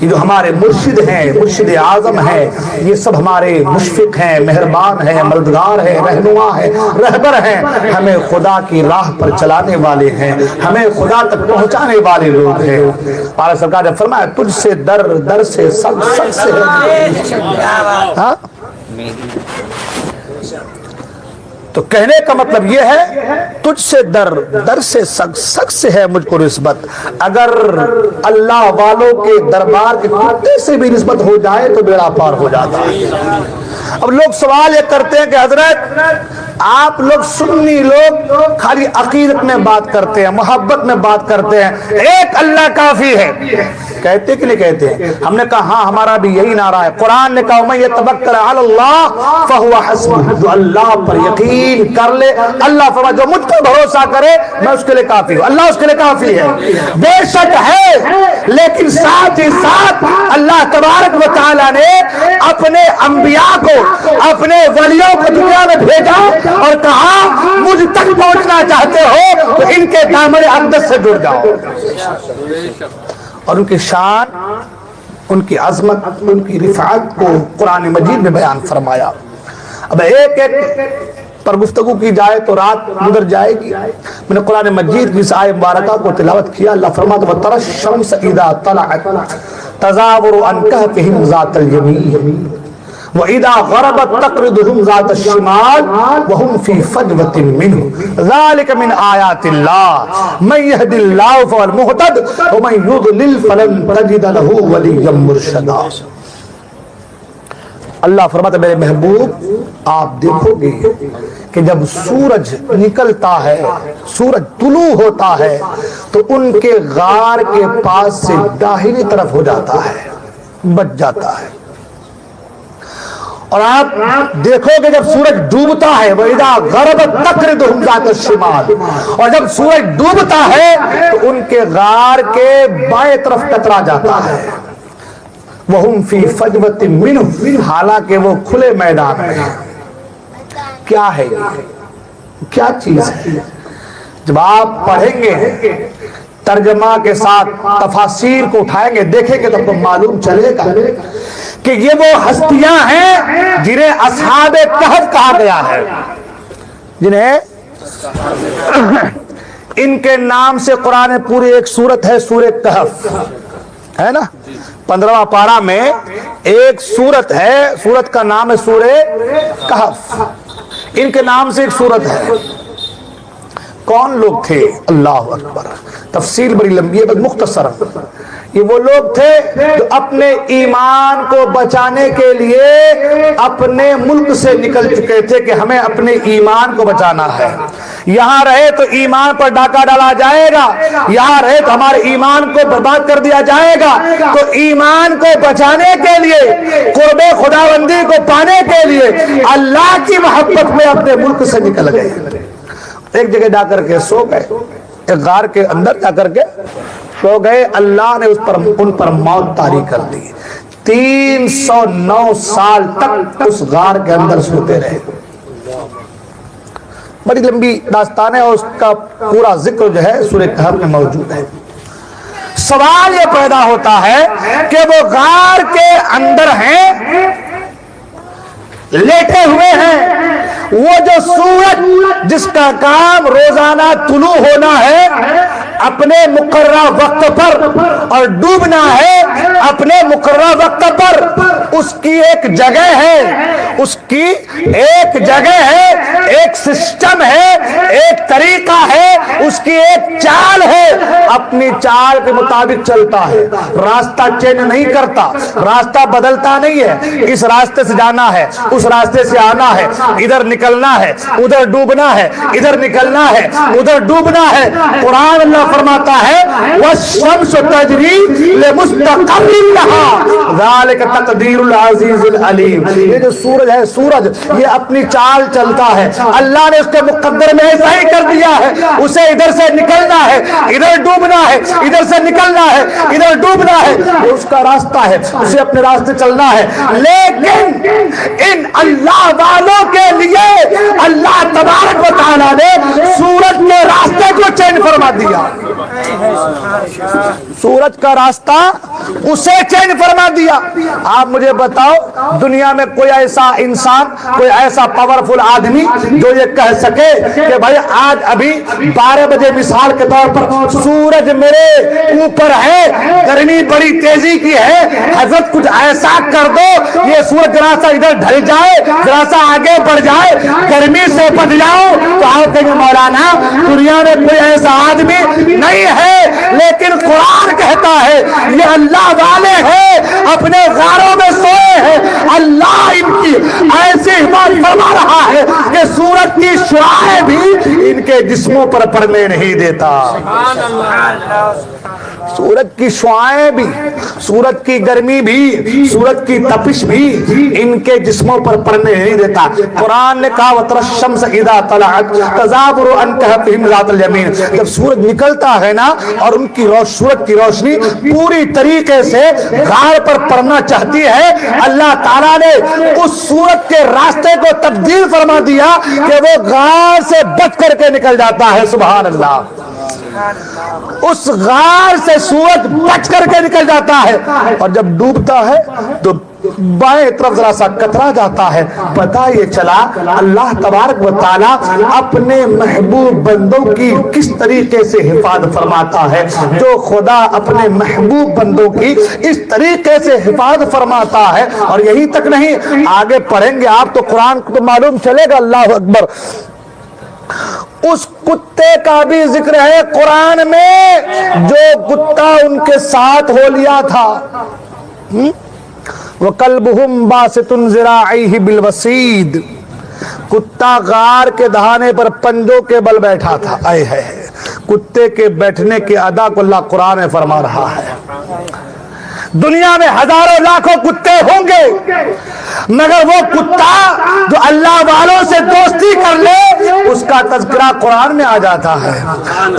یہ جو ہمارے مرشد ہیں، مرشد اعظم ہیں، یہ سب ہمارے مشفق ہیں، مہربان ہیں، مددگار ہیں، رہنما ہیں، رہبر ہیں، ہمیں خدا کی راہ پر چلانے والے ہیں، ہمیں خدا تک پہنچانے والے لوگ ہیں. ہمارا سرکار نے فرمایا تجھ سے در در سے سب سب سے ہاں. تو کہنے کا مطلب یہ ہے تجھ سے در در سے سگ سگ سے ہے مجھ کو نسبت. اگر اللہ والوں کے دربار کے کتے سے بھی نسبت ہو جائے تو بیڑا پار ہو جاتا ہے. اب لوگ سوال یہ کرتے ہیں کہ حضرت آپ لوگ سنی لوگ خالی عقیدت میں بات کرتے ہیں، محبت میں بات کرتے ہیں، ایک اللہ کافی ہے، کہتے کہ نہیں کہتے ہیں؟ ہم نے کہا ہاں ہمارا بھی یہی نعرہ ہے. قرآن نے کہا من یتوکل علی اللہ فہو حسبہ، جو اللہ پر یقین کر لے، اللہ فرمایا جو مجھ پر بھروسہ کرے میں اس کے لیے کافی ہوں. اللہ اس کے لیے کافی ہے، بے شک ہے، لیکن ساتھ ہی ساتھ اللہ تبارک و تعالیٰ نے اپنے انبیاء کو، اپنے ولیوں کو دنیا میں بھیجا اور کہا مجھ تک پہنچنا چاہتے ہو تو ان کے دامن اقدس سے جڑ جاؤ. اور ان کی شان، ان کی عظمت، ان کی رفعت کو قرآن مجید میں بیان فرمایا. اب ایک ایک پر گفتگو کی جائے تو رات گزر جائے گی. میں نے قرآن مجید کی اس آیت مبارکہ کو تلاوت کیا. اللہ فرماتا ہے وَتَرَى الشَّمْسَ إِذَا طَلَعَتْ تَزَاوَرُ عَنْ كَهْفِهِمْ ذَاتَ الْيَمِينِ وَإِذَا غَرَبَتْ تَقْرِضُهُمْ ذَاتَ الشِّمَالِ وَهُمْ فِي فَجْوَةٍ مِّنْهُ ذَلِكَ مِنْ آيَاتِ اللَّهِ مَن يَهْدِ اللَّهُ فَهُوَ الْمُهْتَدِ وَمَن يُضْلِلْ فَلَن تَجِدَ لَهُ وَلِيًّا مُّرْشِدًا. اللہ فرماتا ہے میرے محبوب آپ دیکھو گے کہ جب سورج نکلتا ہے، سورج طلوع ہوتا ہے تو ان کے غار کے پاس سے داہنی طرف ہو جاتا ہے، بچ جاتا ہے. اور آپ دیکھو گے جب سورج ڈوبتا ہے وَإِذَا غَرَبَتْ تَقْرِضُهُمْ ذَاتَ الشِّمَالِ، اور جب سورج ڈوبتا ہے تو ان کے غار کے بائیں طرف ٹکرا جاتا ہے. وَهُمْ فِي فَجْوَةٍ مِّنْهُ، حالانکہ وہ کھلے میدان میں. کیا ہے یہ؟ کیا چیز ہے؟ جب آپ پڑھیں گے ترجمہ کے ساتھ تفاسیر کو اٹھائیں گے دیکھیں گے تو آپ کو معلوم چلے گا کہ یہ وہ ہستیاں ہیں جنہیں اصحاب کہف کہا گیا ہے، جنہیں ان کے نام سے قرآن پوری ایک سورت ہے سورہ کہف ہے نا. 15واں پارہ میں ایک سورت ہے، سورت کا نام ہے سورہ کہف. ان کے نام سے ایک سورت ہے. کون لوگ تھے؟ اللہ اکبر. تفصیل بڑی لمبی ہے بس مختصر. یہ وہ لوگ تھے جو اپنے ایمان کو بچانے کے لیے اپنے ملک سے نکل چکے تھے کہ ہمیں اپنے ایمان کو بچانا ہے. یہاں رہے تو ایمان پر ڈاکہ ڈالا جائے گا، یہاں رہے تو ہمارے ایمان کو برباد کر دیا جائے گا. تو ایمان کو بچانے کے لیے، قرب خداوندی کو پانے کے لیے اللہ کی محبت میں اپنے ملک سے نکل گئے. ایک جگہ جا کر کے سو گئے، ایک غار کے اندر جا کر کے سو گئے. اللہ نے ان پر موت طاری کر دی. 309 سال تک اس غار کے اندر سوتے رہے. بڑی لمبی داستان ہے اور اس کا پورا ذکر جو ہے سورہ کہف میں موجود ہے. سوال یہ پیدا ہوتا ہے کہ وہ غار کے اندر ہیں، لیٹے ہوئے ہیں. وہ جو سورج جس کا کام روزانہ طلوع ہونا ہے اپنے مقررہ وقت پر اور ڈوبنا ہے اپنے مقررہ وقت پر، اس کی ایک جگہ ہے، اس کی ایک جگہ ہے، ایک سسٹم ہے، ایک طریقہ ہے، اس کی ایک چال ہے. اپنی چال کے مطابق چلتا ہے، راستہ چینج نہیں کرتا، راستہ بدلتا نہیں ہے. اس راستے سے جانا ہے، اس راستے سے آنا ہے، ادھر نکلنا ہے، ادھر ڈوبنا ہے، ادھر نکلنا ہے، ادھر ڈوبنا ہے. قرآن اللہ فرماتا ہے وَالشَّمْسُ تَجْرِي لِمُسْتَقَرٍّ لَهَا ذَلِكَ تَقْدِيرُ الْعَزِيزِ الْعَلِيمِ. یہ جو سورج ہے، سورج یہ اپنی چال چلتا ہے، اللہ نے اس کے مقدر میں ایسا ہی کر دیا ہے. اسے ادھر سے نکلنا ہے، ادھر ڈوبنا ہے، ادھر سے نکلنا ہے، ادھر ڈوبنا ہے. وہ اس کا راستہ ہے، اسے اپنے راستے چلنا ہے. لیکن ان اللہ والوں کے لیے اللہ تبارک و تعالیٰ نے سورج کے راستے کو چینج فرما دیا. سورج کا راستہ اسے چینج فرما دیا. آپ مجھے بتاؤ دنیا میں کوئی ایسا انسان، کوئی ایسا پاورفل آدمی جو یہ کہہ سکے کہ بھائی آج ابھی 12 بجے مثال کے طور پر سورج میرے اوپر ہے، گرمی بڑی تیزی کی ہے، حضرت کچھ ایسا کر دو یہ سورج ذرا سا ادھر ڈھل جائے، ذرا سا آگے بڑھ جائے، گرمی سے بچ جاؤ. تو آپ کہیں مولانا دنیا میں کوئی ایسا آدمی نہیں ہے، لیکن قرآن کہتا ہے یہ اللہ والے ہیں، اپنے غاروں میں سوئے ہیں. اللہ ان کی ایسی حفاظت فرما رہا ہے کہ سورج کی شعاعیں بھی ان کے جسموں پر پڑنے نہیں دیتا. سورج کی شعاعیں بھی، سورج کی گرمی بھی، سورج کی تپش بھی ان کے جسموں پر پڑنے نہیں دیتا. قرآن نے کہا وَتَرَى الشَّمْسَ إِذَا طَلَعَتْ تَزَاوَرُ عَنْ كَهْفِهِمْ ذَاتَ الْيَمِينِ. جب سورج نکلتا ہے نا اور ان کی سورج کی روشنی پوری طریقے سے غار پر پڑنا چاہتی ہے، اللہ تعالیٰ نے اس سورج کے راستے کو تبدیل فرما دیا کہ وہ غار سے بچ کر کے نکل جاتا ہے. سبحان اللہ. اس غار سے سورج بچ کر کے نکل جاتا ہے اور جب ڈوبتا ہے تو بائیں طرف ذرا سا کترا جاتا ہے. پتہ یہ چلا اللہ تبارک و تعالی اپنے محبوب بندوں کی کس طریقے سے حفاظت فرماتا ہے. جو خدا اپنے محبوب بندوں کی اس طریقے سے حفاظت فرماتا ہے. اور یہی تک نہیں, آگے پڑھیں گے آپ تو قرآن کو تو معلوم چلے گا. اللہ اکبر. اس کتے کا بھی ذکر ہے قرآن میں جو کتا ان کے ساتھ ہو لیا تھا. وَقَلْبُهُمْ بَاسِطٌ ذِرَاعَيْهِ بِالْوَصِيدِ. کتا غار کے دہانے پر پنجوں کے بل بیٹھا تھا. اے ہے کتے کے بیٹھنے کی ادا کو اللہ قرآن میں فرما رہا ہے. دنیا میں ہزاروں لاکھوں کتے ہوں گے مگر وہ کتا جو اللہ والوں سے دوستی کر لے اس کا تذکرہ قرآن میں آ جاتا ہے,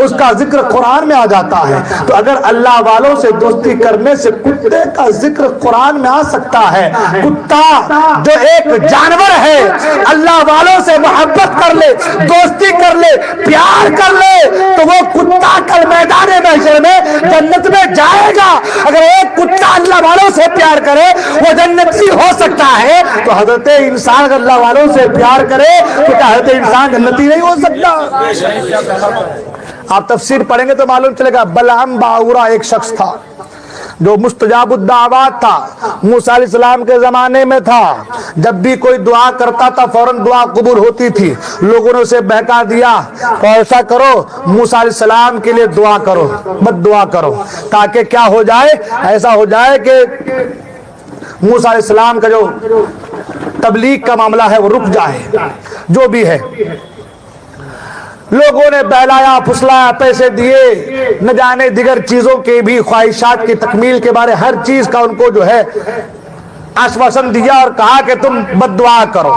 اس کا ذکر قرآن میں آ جاتا ہے. تو اگر اللہ والوں سے دوستی کرنے سے کتے کا ذکر قرآن میں آ سکتا ہے, کتا جو ایک جانور ہے اللہ والوں سے محبت کر لے, دوستی کر لے, پیار کر لے تو وہ کتا کل میدان محشر میں جنت میں جائے گا. اگر ایک کتا اللہ والوں سے پیار کرے وہ جنتی ہو سکتا ہے تو حضرت انسان اگر اللہ والوں سے پیار کرے تو کیا حضرت انسان جنتی نہیں ہو سکتا؟ آپ تفسیر پڑھیں گے تو معلوم چلے گا. بلعم باورا ایک شخص تھا جو مستجاب الدعوات تھا, موسیٰ علیہ السلام کے زمانے میں تھا. جب بھی کوئی دعا کرتا تھا فوراً دعا قبول ہوتی تھی. لوگوں نے اسے بہکا دیا تو ایسا کرو موسیٰ علیہ السلام کے لیے دعا کرو, مت دعا کرو, تاکہ کیا ہو جائے, ایسا ہو جائے کہ موسیٰ علیہ السلام کا جو تبلیغ کا معاملہ ہے وہ رک جائے. جو بھی ہے لوگوں نے بہلایا پھسلایا, پیسے دیے, نہ جانے دیگر چیزوں کے بھی خواہشات کی تکمیل کے بارے ہر چیز کا ان کو جو ہے آشواسن دیا اور کہا کہ تم بد دعا کرو.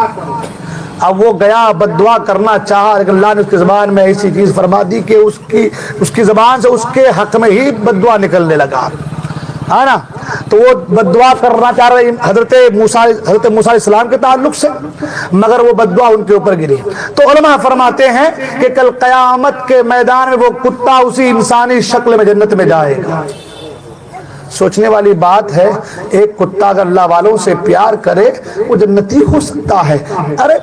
اب وہ گیا بد دعا کرنا چاہا لیکن اللہ نے اس کی زبان میں ایسی چیز فرما دی کہ اس کی زبان سے اس کے حق میں ہی بد دعا نکلنے لگا, ہے نا. تو وہ بد دعا کرنا چاہ رہے حضرت موسیٰ علیہ السلام کے تعلق سے, مگر وہ بد دعا ان کے اوپر گری. تو علماء فرماتے ہیں کہ کل قیامت کے میدان میں وہ کتا اسی انسانی شکل میں جنت میں جائے گا. سوچنے والی بات ہے, ایک کتا اگر اللہ والوں سے پیار کرے وہ جنتی ہو سکتا ہے. ارے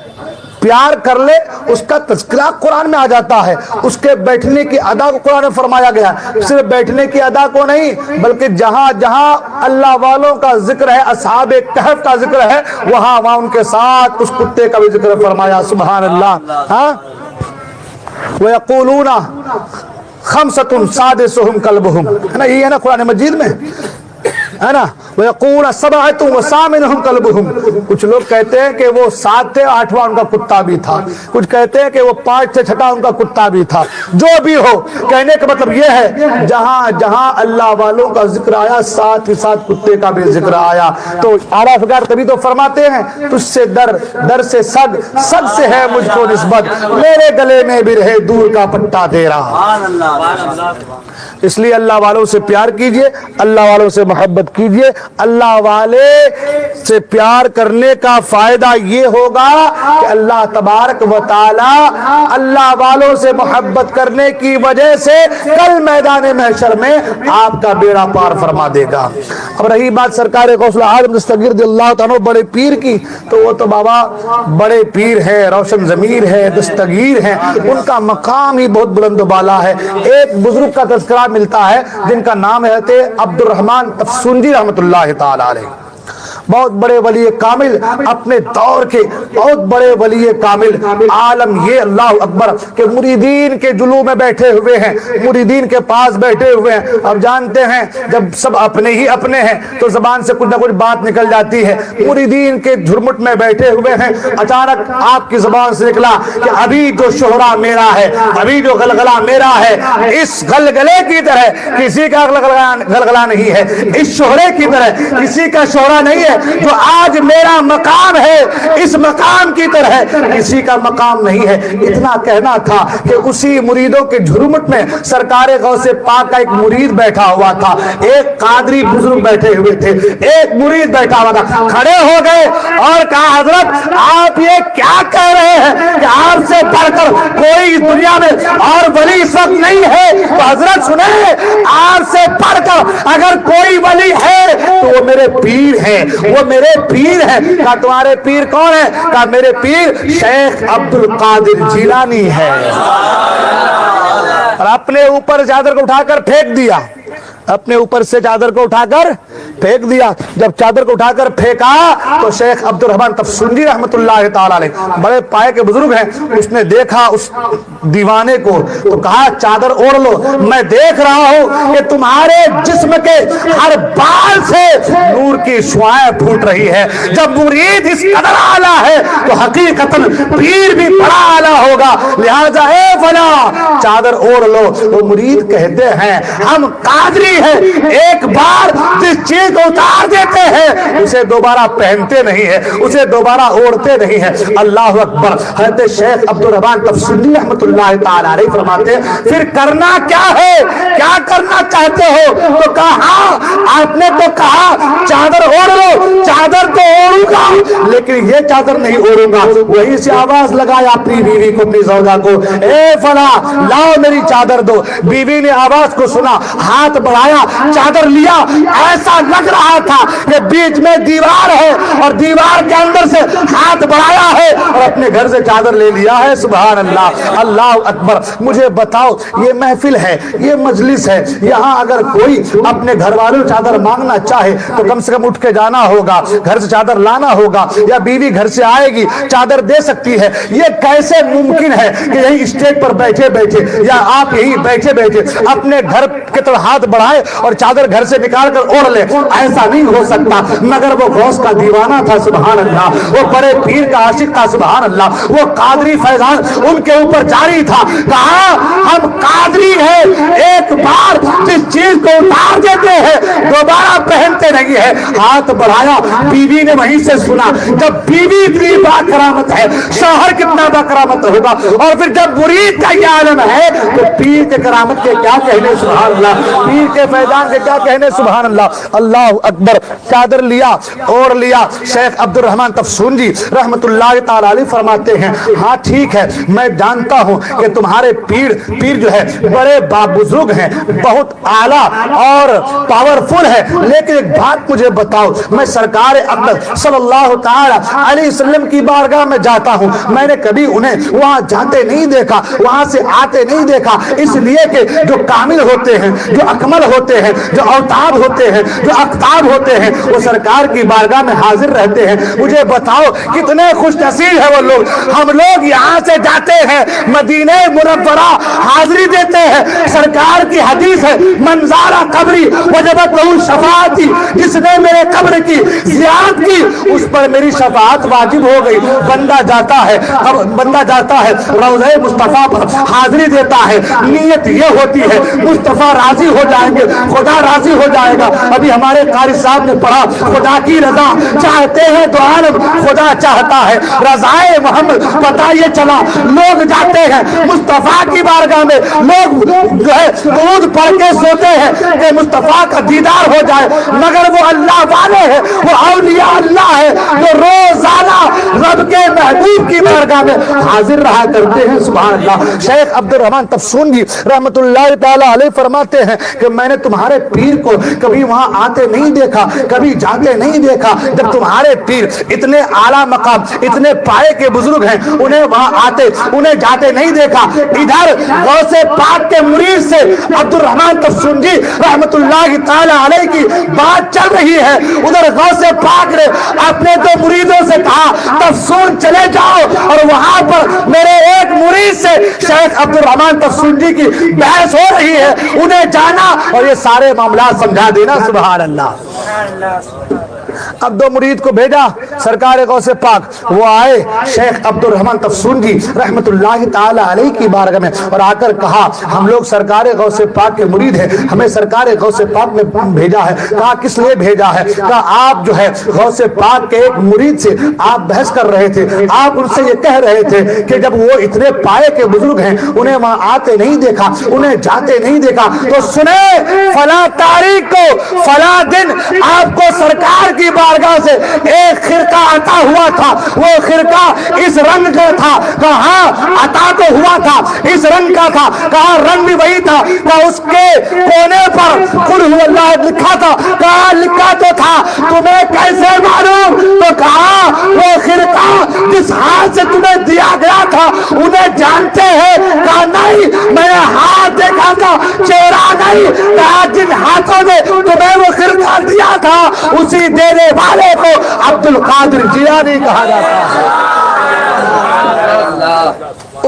پیار کر لے اس کا تذکرہ قرآن میں آ جاتا ہے. اس کے بیٹھنے کی ادا کو قرآن میں فرمایا گیا. صرف بیٹھنے کی ادا کو نہیں بلکہ جہاں جہاں اللہ والوں کا ذکر ہے, اصحاب کہف کا ذکر ہے, وہاں وہاں ان کے ساتھ اس کتے کا بھی ذکر فرمایا. سبحان اللہ. ہاں وَيَقُولُونَ خَمْسَةٌ سَادِسُهُمْ كَلْبُهُمْ, ہے نا, یہ ہے نا قرآن مجید میں, ہے نا. وَيَقُولَ سَبْعَةٌ وَثَامِنُهُمْ كَلْبُهُمْ. کچھ لوگ کہتے ہیں کہ وہ 7 تھے 8واں ان کا کتا بھی تھا, کچھ کہتے ہیں کہ وہ 5 تھے 6واں ان کا کتا بھی تھا. جو بھی ہو, کہنے کا مطلب یہ ہے جہاں جہاں اللہ والوں کا ذکر آیا ساتھ ہی ساتھ کتے کا بھی ذکر آیا. تو اعلیٰ فقار تبھی تو فرماتے ہیں تجھ سے در سے سگ سے ہے مجھ کو نسبت, میرے گلے میں بھی رہے دور کا پٹا تیرا. اس لیے اللہ والوں سے پیار کیجئے, اللہ والوں سے محبت کیجئے. اللہ والے سے پیار کرنے کا فائدہ یہ ہوگا کہ اللہ تبارک و تعالی اللہ والوں سے محبت کرنے کی وجہ سے کل میدان محشر میں آپ کا بیڑا پار فرما دے گا. اب رہی بات سرکار غوث اعظم دستگیر رضی اللہ تعالیٰ بڑے پیر کی, تو وہ تو بابا بڑے پیر ہے, روشن ضمیر ہے, دستگیر ہیں, ان کا مقام ہی بہت بلند و بالا ہے. ایک بزرگ کا تذکرہ ملتا ہے جن کا نام ہے عبد الرحمن تفسنجی رحمۃ اللہ تعالی علیہ. بہت بڑے ولی کامل, اپنے دور کے بہت بڑے ولی کامل, عالم یہ اللہ اکبر کہ مریدین کے جلو میں بیٹھے ہوئے ہیں, مریدین کے پاس بیٹھے ہوئے ہیں. اب جانتے ہیں جب سب اپنے ہی اپنے ہیں تو زبان سے کچھ نہ کچھ بات نکل جاتی ہے. مریدین کے جھرمٹ میں بیٹھے ہوئے ہیں, اچانک آپ کی زبان سے نکلا کہ ابھی جو شہرا میرا ہے, ابھی جو غلغلہ میرا ہے, اس غلغلے کی طرح کسی کا غلغلہ نہیں ہے, اس شہرے کی طرح کسی کا شہرا نہیں ہے. جو آج میرا مقام ہے اس مقام کی طرح کسی کا مقام نہیں ہے. اتنا کہنا تھا کہ اسی مریدوں کے جھرمٹ میں سرکار غوث پاک کا ایک مرید بیٹھا ہوا تھا, ایک قادری بزرگ بیٹھے ہوئے تھے, ایک مرید بیٹھا ہوا تھا. کھڑے ہو گئے اور کہا حضرت آپ یہ کیا کہہ رہے ہیں کہ آپ سے بڑھ کر کوئی دنیا میں اور ولی سب نہیں ہے؟ تو حضرت سنیں, آپ سے بڑھ کر اگر کوئی ولی ہے تو وہ میرے پیر ہیں, وہ میرے پیر ہیں. کہا تمہارے پیر کون ہے؟ کہا میرے پیر شیخ عبد القادر جیلانی ہے. اور اپنے اوپر چادر کو اٹھا کر پھینک دیا, اپنے اوپر سے چادر کو اٹھا کر پھینک دیا. جب چادر کو اٹھا کر پھینکا تو شیخ عبد الرحمن تفسنجی رحمت اللہ تعالی علیہ بڑے پائے کے بزرگ ہیں, اس نے دیکھا اس دیوانے کو تو کہا چادر اوڑھ لو, میں دیکھ رہا ہوں کہ تمہارے جسم کے ہر بال سے نور کی شعاع پھوٹ رہی ہے. جب مرید اس قدر اعلیٰ ہے تو حقیقتاً پیر بھی بڑا اعلیٰ ہوگا, لہذا اے فلاں چادر اوڑھ لو. وہ مرید کہتے ہیں ہم قادری ہیں, ایک بار جس چیز کو اتار دیتے ہیں اسے دوبارہ پہنتے نہیں ہے, اسے دوبارہ اوڑھتے نہیں ہے. اللہ اکبر. حضرت شیخ عبد الرحمن تفسنجی رحمت اللہ تعالی علیہ فرماتے ہیں پھر کرنا کیا ہے, کیا کرنا چاہتے ہو؟ تو کہا آپ نے تو کہا چادر اوڑھ لو, چادر تو اوڑھوں گا لیکن یہ چادر نہیں اوڑھوں گا. وہیں سے آواز لگایا اپنی بیوی کو, اپنی زوجہ کو, اے فلاں لاؤ میری چادر دو. بیوی نے آواز کو سنا, ہاتھ بڑھایا, چادر لیا. ایسا لگ رہا تھا کہ بیچ میں دیوار ہے اور دیوار کے اندر سے ہاتھ بڑھایا ہے اور اپنے گھر سے چادر لے لیا ہے. سبحان اللہ, اللہ اکبر. مجھے بتاؤ, یہ محفل ہے, یہ مجلس ہے, یہاں اگر کوئی اپنے گھر والوں چادر مانگنا چاہے تو کم سے کم اٹھ کے جانا ہوگا, گھر سے چادر لانا ہوگا, یا بیوی گھر سے آئے گی چادر دے سکتی ہے. یہ کیسے ممکن ہے کہ یہی اسٹیج پر بیٹھے بیٹھے یا آپ یہی بیٹھے بیٹھے اپنے گھر کی طرف ہاتھ بڑھائے اور چادر گھر سے نکال کر اوڑھ لے؟ ایسا نہیں ہو سکتا. مگر وہ غوث کا دیوانہ تھا, سبحان اللہ, وہ بڑے پیر کا عاشق تھا, سبحان اللہ, وہ قادری فیضان ان کے اوپر جاری تھا. کہا ہم قادری ہیں, ایک بار جس چیز کو اتار دیتے ہیں دوبارہ پہنتے نہیں ہے. ہاتھ بڑھایا, بیوی نے وہیں سے سنا. جب بیوی اتنی با کرامت ہے, شوہر کتنا با کرامت ہوگا, اور پھر جب مرید کا یہ عالم ہے تو پیر کے کرامت کے کیا کہنے, سبحان اللہ, پیر کے فیضان کے کیا کہنے, سبحان اللہ, اللہ اکبر. چادر لیا, اوڑھ لیا. شیخ عبد الرحمن تفسنجی رحمت اللہ تعالی علیہ فرماتے ہیں ہاں ٹھیک ہے, میں جانتا ہوں کہ تمہارے پیر جو ہے بڑے بزرگ ہیں, بہت اعلیٰ اور پاورفل ہے, لیکن ایک بات مجھے بتاؤ, میں سرکار اقدس صلی اللہ تعالی علیہ وسلم کی بارگاہ میں جاتا ہوں, میں نے کبھی انہیں وہاں جاتے نہیں دیکھا, وہاں سے آتے نہیں دیکھا, اس لیے کہ جو کامل ہوتے ہیں, جو اکمل ہوتے ہیں, جو اوتاد ہوتے ہیں, جو اقطاب ہوتے ہیں, وہ سرکار کی بارگاہ میں حاضر رہتے ہیں. مجھے بتاؤ کتنے خوش نصیب ہیں وہ لوگ. ہم لوگ یہاں سے جاتے ہیں مدینہ منورہ, حاضری دیتے ہیں, سرکار کی حدیث ہے منظارہ قبری وجبت لہو شفاعتی, جس نے میرے قبر کی زیارت کی اس پر میری شفاعت واجب ہو گئی. بندہ جاتا ہے روضہ مصطفیٰ پر حاضری دیتا ہے, نیت یہ ہوتی ہے مصطفیٰ راضی ہو جائیں گے, خدا راضی ہو جائے گا. ابھی ہمارے قاری صاحب نے پڑھا خدا کی رضا چاہتے ہیں تو عالم خدا چاہتا ہے, رضائے محمد پتہ یہ چلا. لوگ جاتے ہیں مصطفیٰ کی بارگاہ میں, لوگ جو ہے درود پڑھ کے سوتے ہیں کہ مصطفیٰ کا دیدار ہو جائے, مگر وہ اللہ والے ہیں, وہ اولیاء اللہ ہے جو روزانہ رب کے محبوب کی بارگاہ میں حاضر رہا کرتے ہیں. سبحان اللہ. شیخ عبد الرحمن تفسنجی رحمت اللہ تعالی علیہ فرماتے ہیں کہ میں نے تمہارے پیر کو کبھی وہاں آتے نہیں دیکھا, کبھی جاتے نہیں دیکھا. جب تمہارے پیر اتنے اعلیٰ مقام, اتنے پائے کے بزرگ ہیں, انہیں وہاں آتے انہیں جاتے نہیں دیکھا. ادھر غوث پاک کے مرید سے عبد الرحمن تفسنجی رحمت اللہ تعالی علیہ کی بات چل رہی ہے, ادھر غوث پاک نے اپنے دو مریدوں سے کہا تفسون چلے جاؤ, اور وہاں پر میرے ایک مرید سے شیخ عبد الرحمن تفسنجی کی بحث ہو رہی ہے, انہیں جانا اور یہ سارے معاملات سمجھا دینا. سبحان اللہ. اب دو مرید کو بھیجا سرکار غوث پاک، وہ آئے شیخ عبدالرحمن تفسون جی رحمت اللہ تعالی علیہ کی بارگاہ میں، اور آ کر کہا ہم لوگ سرکار غوث پاک کے مرید ہیں، ہمیں سرکار غوث پاک نے بھیجا ہے۔ کہا کس لیے بھیجا ہے؟ کہا آپ جو ہے غوث پاک کے ایک مرید سے آپ بحث کر رہے تھے، آپ ان سے یہ کہہ رہے تھے کہ جب وہ اتنے پائے کے بزرگ ہیں انہیں وہاں آتے نہیں دیکھا، انہیں جاتے نہیں دیکھا، تو سنیں فلاں تاریخ کو فلاں دن آپ کو سرکار کی بارگاہ سے ایک خرقہ عطا ہوا تھا، وہ خرقہ اس رنگ کا تھا۔ کہا عطا تو ہوا تھا، اس رنگ کا تھا۔ کہا رنگ بھی وہی تھا۔ کہا اس کے کونے پر قل هو اللہ لکھا تھا۔ کہا لکھا تو تھا، تمہیں کیسے معلوم؟ تو کہا وہ خرقہ جس ہاتھ سے تمہیں دیا گیا تھا انہیں جانتے ہیں؟ کہا نہیں، میں نے ہاتھ دیکھا تھا، چہرہ نہیں۔ کہا جن ہاتھوں نے تمہیں وہ خرقہ دیا تھا اسی دینے والے کو عبد القادر جیلانی کہا جاتا ہے،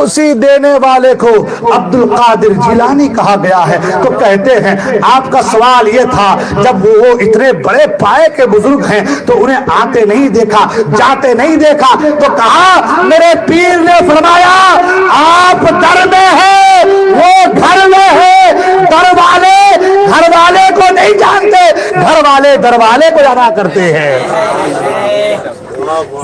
اسی دینے والے کو عبد القادر جیلانی کہا گیا ہے۔ تو کہتے ہیں آپ کا سوال یہ تھا جب وہ اتنے بڑے پائے کے بزرگ ہیں تو انہیں آتے نہیں دیکھا، جاتے نہیں دیکھا، تو کہا میرے پیر نے فرمایا آپ در میں ہیں وہ گھر میں ہے، گھر والے کو نہیں جانتے، گھر والے دروالے کو جانا کرتے ہیں۔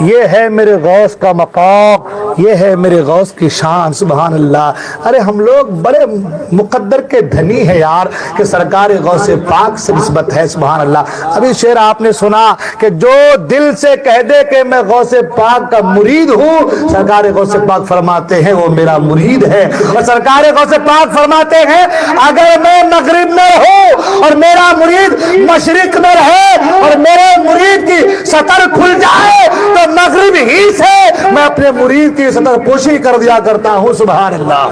یہ ہے میرے غوث کا مقام، یہ ہے میرے غوث کی شان، سبحان اللہ۔ ارے ہم لوگ بڑے مقدر کے دھنی ہیں یار کہ سرکار غوث پاک سے نسبت ہے، سبحان اللہ۔ ابھی شعر آپ نے سنا کہ جو دل سے کہہ دے کہ میں غوث پاک کا مرید ہوں، سرکار غوث پاک فرماتے ہیں وہ میرا مرید ہے۔ اور سرکار غوث پاک فرماتے ہیں اگر میں مغرب میں ہوں اور میرا مرید مشرق میں رہے اور میرے مرید کی سطر کھل جائے تو مغرب ہی سے میں اپنے مرید کی سطر پوشی کر دیا کرتا ہوں، سبحان اللہ۔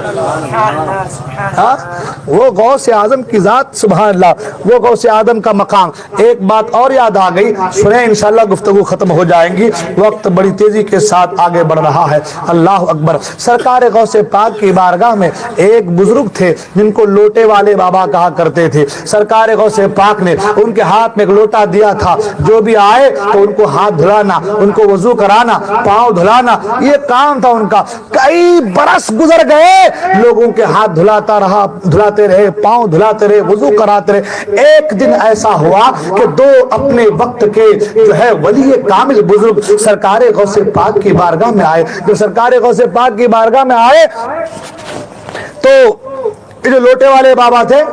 وہ غوث اعظم کی ذات، سبحان اللہ، وہ غوث اعظم کا مقام۔ ایک بات اور یاد آ گئی، سنیں انشاءاللہ گفتگو ختم ہو جائیں گی، وقت بڑی تیزی کے ساتھ آگے بڑھ رہا ہے، اللہ اکبر۔ سرکار غوث پاک کی بارگاہ میں ایک بزرگ تھے جن کو لوٹے والے بابا کہا کرتے تھے۔ سرکار غوث پاک نے ان کے ہاتھ میں ایک لوٹا دیا تھا، جو بھی آئے تو ان کو ہاتھ دھلانا، ان کو وضو کرانا، پاؤں دھلانا، یہ کام تھا ان کا۔ کئی برس گزر گئے، لوگوں کے ہاتھ دھلاتے رہے، پاؤں دھلاتے رہے، وضو کراتے رہے۔ ایک دن ایسا ہوا کہ دو اپنے وقت کے جو ہے ولی کامل بزرگ سرکار غوث پاک کی بارگاہ میں آئے۔ جب سرکار غوث پاک کی بارگاہ میں آئے تو یہ جو لوٹے والے بابا تھے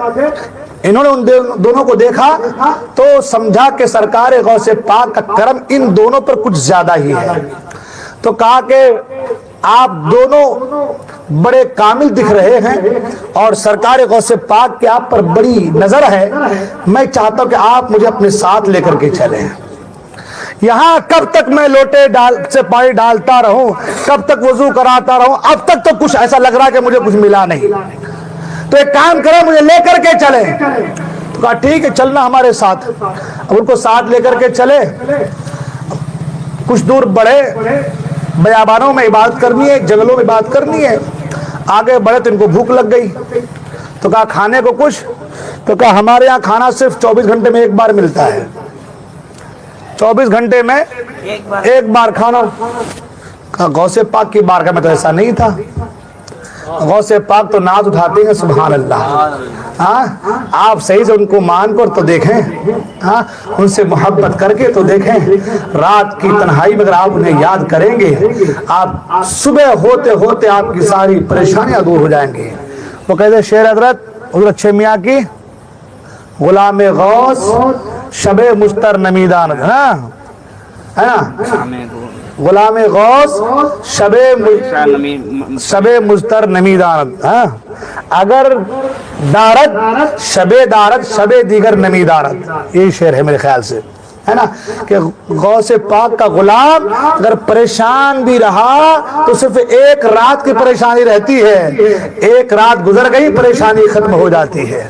انہوں نے ان دونوں کو دیکھا تو سمجھا کہ سرکار غوث پاک کا کرم ان دونوں پر کچھ زیادہ ہی ہے، تو کہا کہ آپ دونوں بڑے کامل دکھ رہے ہیں اور سرکار غوث پاک کے آپ پر بڑی نظر ہے، میں چاہتا ہوں کہ آپ مجھے اپنے ساتھ لے کر کے چلیں۔ یہاں کب تک میں لوٹے سے پانی ڈالتا رہوں، کب تک وضو کراتا رہوں، اب تک تو کچھ ایسا لگ رہا کہ مجھے کچھ ملا نہیں، تو ایک کام کرو مجھے لے کر کے چلیں۔ تو کہا ٹھیک ہے چلنا ہمارے ساتھ۔ اب ان کو ساتھ لے کر کے چلے، کچھ دور بڑھے، بیابانوں میں عبادت کرنی ہے، جنگلوں میں عبادت کرنی ہے۔ آگے بڑھے تو ان کو بھوک لگ گئی، تو کہا کھانے کو کچھ، تو کہا ہمارے یہاں کھانا صرف 24 گھنٹے میں ایک بار ملتا ہے، 24 گھنٹے میں ایک بار کھانا۔ کہا غوث پاک کی بارگاہ میں تو ایسا نہیں تھا، غوث پاک تو ناز اٹھاتے ہیں، سبحان اللہ۔ آپ صحیح سے ان کو مان کر تو دیکھیں، ان سے محبت کر کے تو دیکھیں، رات کی تنہائی میں اگر آپ انہیں یاد کریں گے، آپ صبح ہوتے ہوتے آپ کی ساری پریشانیاں دور ہو جائیں گے۔ وہ کہتے ہیں شیر حضرت حضرت اچھے میاں کی غلام غوث شب مستر نمیدان، ہے نا، غلام غوث شب مستر نمیدان، اگر دارت شب دارت شب دیگر نمیدارت، یہی شعر ہے میرے خیال سے، ہے نا، کہ غوث پاک کا غلام اگر پریشان بھی رہا تو صرف ایک رات کی پریشانی رہتی ہے، ایک رات گزر گئی پریشانی ختم ہو جاتی ہے۔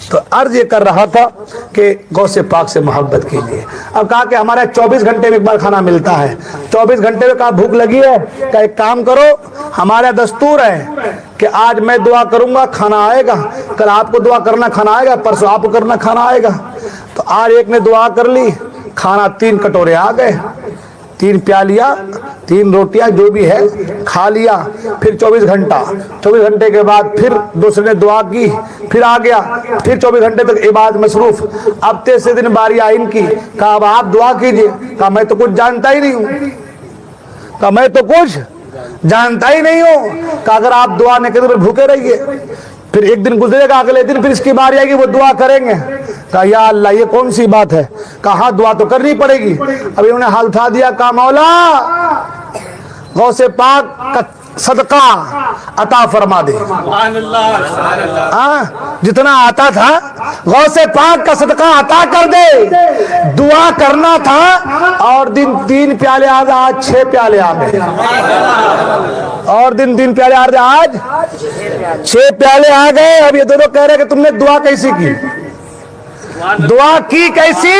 تو عرض یہ کر رہا تھا کہ غوث پاک سے محبت کیجیے۔ اب کہا کہ ہمارا 24 گھنٹے میں ایک بار کھانا ملتا ہے، 24 گھنٹے میں کہا بھوک لگی ہے، کہ ایک کام کرو، ہمارا دستور ہے کہ آج میں دعا کروں گا کھانا آئے گا، کل آپ کو دعا کرنا کھانا آئے گا، پرسوں آپ کو کرنا کھانا آئے گا۔ تو آج ایک نے دعا کر لی, کھانا 3 کٹورے آ گئے, 3 پیالیاں 3 روٹیاں جو بھی ہے کھا لیا. پھر 24 گھنٹے کے بعد پھر دوسرے نے دعا کی, پھر آ گیا, پھر 24 گھنٹے تک عبادت مصروف. اب تیسرے دن باری آئی ان کی, کہا اب آپ دعا کیجئے. کہا میں تو کچھ جانتا ہی نہیں ہوں, کہا میں تو کچھ جانتا ہی نہیں ہوں. کہا اگر آپ دعا نہیں کریں تو بھوکے رہیے. پھر ایک دن گزرے گا, اگلے دن پھر اس کی باری آئے گی, وہ دعا کریں گے. کہا یا اللہ یہ کون سی بات ہے. کہا ہاں دعا تو کرنی پڑے گی. اب انہوں نے ہاتھ اٹھا دیا, کہا مولا غوث پاک کا صدقہ عطا فرما دے. جتنا آتا تھا غوث پاک کا صدقہ عطا کر دے. دعا کرنا تھا اور دن 3 پیالے آ گئے, آج 6 پیالے آ گئے. اور دن 3 پیالے آ گئے, آج 6 پیالے آ گئے. اب یہ دونوں کہہ رہے کہ تم نے دعا کیسی کی, دعا کی کیسی.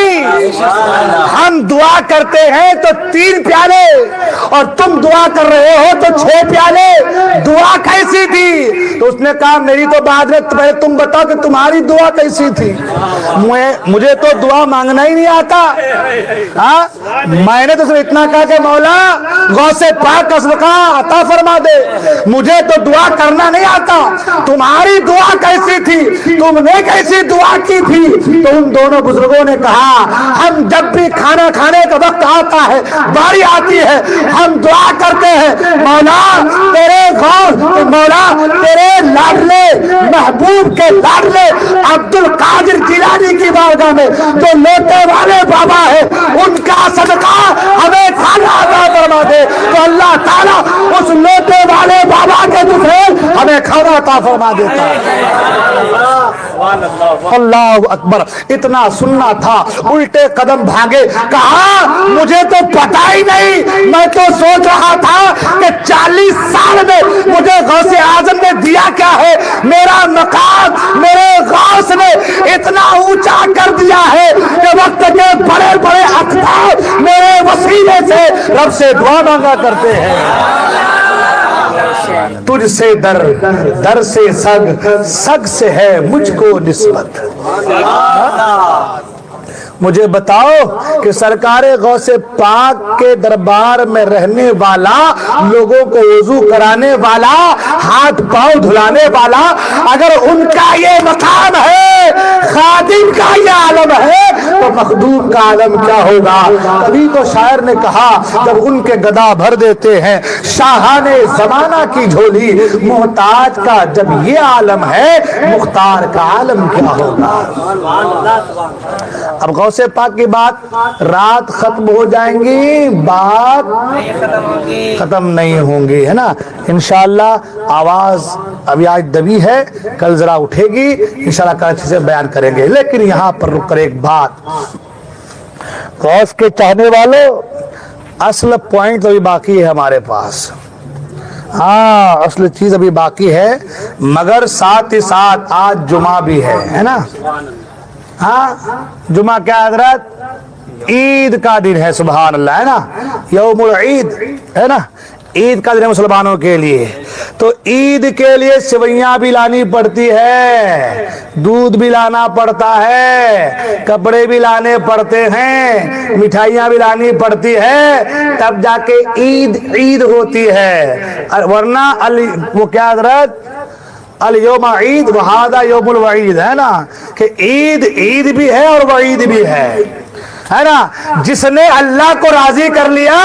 ہم دعا کرتے ہیں تو 3 پیالے اور تم دعا کر رہے ہو تو 6 پیالے. دعا کیسی تھی؟ تو اس نے کہا میری تو بعد میں تم بتاؤ کہ تمہاری دعا کیسی تھی. مجھے تو دعا مانگنا ہی نہیں آتا. میں نے تو صرف اتنا کہا کہ مولا غوث پاک کا صدقہ عطا فرما دے, مجھے تو دعا کرنا نہیں آتا. تمہاری دعا کیسی تھی, تم نے کیسی دعا کی تھی؟ تو ان دونوں بزرگوں نے کہا ہم جب بھی کھانا کھانے کا وقت آتا ہے, باری آتی ہے, ہم دعا کرتے ہیں مولا تیرے غوث, مولا تیرے لاڈلے محبوب کے لاڈلے عبد القادر جیلانی کی بارگاہ میں جو لوٹے والے بابا ہے ان کا صدقہ ہمیں کھانا عطا فرما دے. تو اللہ تعالیٰ اس لوٹے والے بابا کے دفعے ہمیں کھانا عطا فرما دیتا ہے. اللہ اکبر. اتنا سننا تھا, الٹے قدم بھاگے. کہا مجھے تو پتا ہی نہیں, میں تو سوچ رہا تھا کہ 40 سال میں مجھے غوث اعظم نے دیا کیا ہے. میرا مقام میرے غوث نے اتنا اونچا کر دیا ہے کہ وقت کے بڑے بڑے اقدار میرے وسیلے سے رب سے دعا مانگا کرتے ہیں. تجھ سے در سے سگ سے ہے مجھ کو نسبت. مجھے بتاؤ کہ سرکار غوث پاک کے دربار میں رہنے والا, لوگوں کو وضو کرانے والا, ہاتھ پاؤں دھلانے والا, اگر ان کا یہ مقام ہے, خادم کا یہ عالم ہے, تو مخدوم کا عالم کیا ہوگا. ابھی تو شاعر نے کہا جب ان کے گدا بھر دیتے ہیں شاہان زمانہ کی جھولی, محتاج کا جب یہ عالم ہے مختار کا عالم کیا ہوگا. اب غوث پاک کی بات رات ختم ہو جائیں گی, بات ختم نہیں ہوں گی, ہے نا. انشاءاللہ آواز ابھی آج دبی ہے, کل ذرا اٹھے گی, انشاءاللہ کل اچھے سے بیان کریں گے. لیکن یہاں پر رک کر ایک بات, غوث کے چاہنے والوں, اصل پوائنٹ ابھی باقی ہے ہمارے پاس. ہاں اصل چیز ابھی باقی ہے, مگر ساتھ ہی ساتھ آج جمعہ بھی ہے نا. ہاں جمعہ کیا حضرت, عید کا دن ہے. سبحان اللہ, ہے نا, یوم العید ہے نا, عید کا دن ہے مسلمانوں کے لیے. تو عید کے لیے سوئیاں بھی لانی پڑتی ہے, دودھ بھی لانا پڑتا ہے, کپڑے بھی لانے پڑتے ہیں, مٹھائیاں بھی لانی پڑتی ہے, تب جا کے عید ہوتی ہے. ورنہ وہ کیا حضرت, الیوم عید وہذا یوم الوعید, ہے نا, کہ عید بھی ہے اور وعید بھی ہے نا. جس نے اللہ کو راضی کر لیا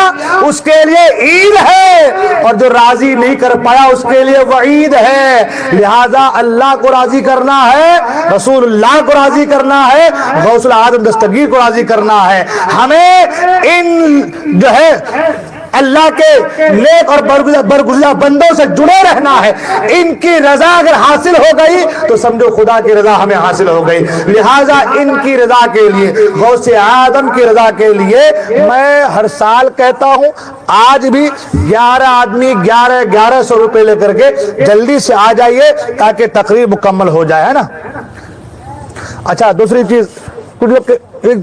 اس کے لیے عید ہے, اور جو راضی نہیں کر پایا اس کے لیے وعید ہے. لہذا اللہ کو راضی کرنا ہے, رسول اللہ کو راضی کرنا ہے, غوث الاعظم دستگیر کو راضی کرنا ہے. ہمیں ان جو ہے اللہ کے نیک اور برگزیدہ بندوں سے جڑے رہنا ہے. ان کی رضا اگر حاصل ہو گئی تو سمجھو خدا کی رضا ہمیں حاصل ہو گئی. لہٰذا ان کی رضا کے لیے, غوث اعظم کی رضا کے لیے میں ہر سال کہتا ہوں, آج بھی 11 آدمی 1100 روپے لے کر کے جلدی سے آ جائیے تاکہ تقریب مکمل ہو جائے, ہے نا. اچھا دوسری چیز, کچھ لوگ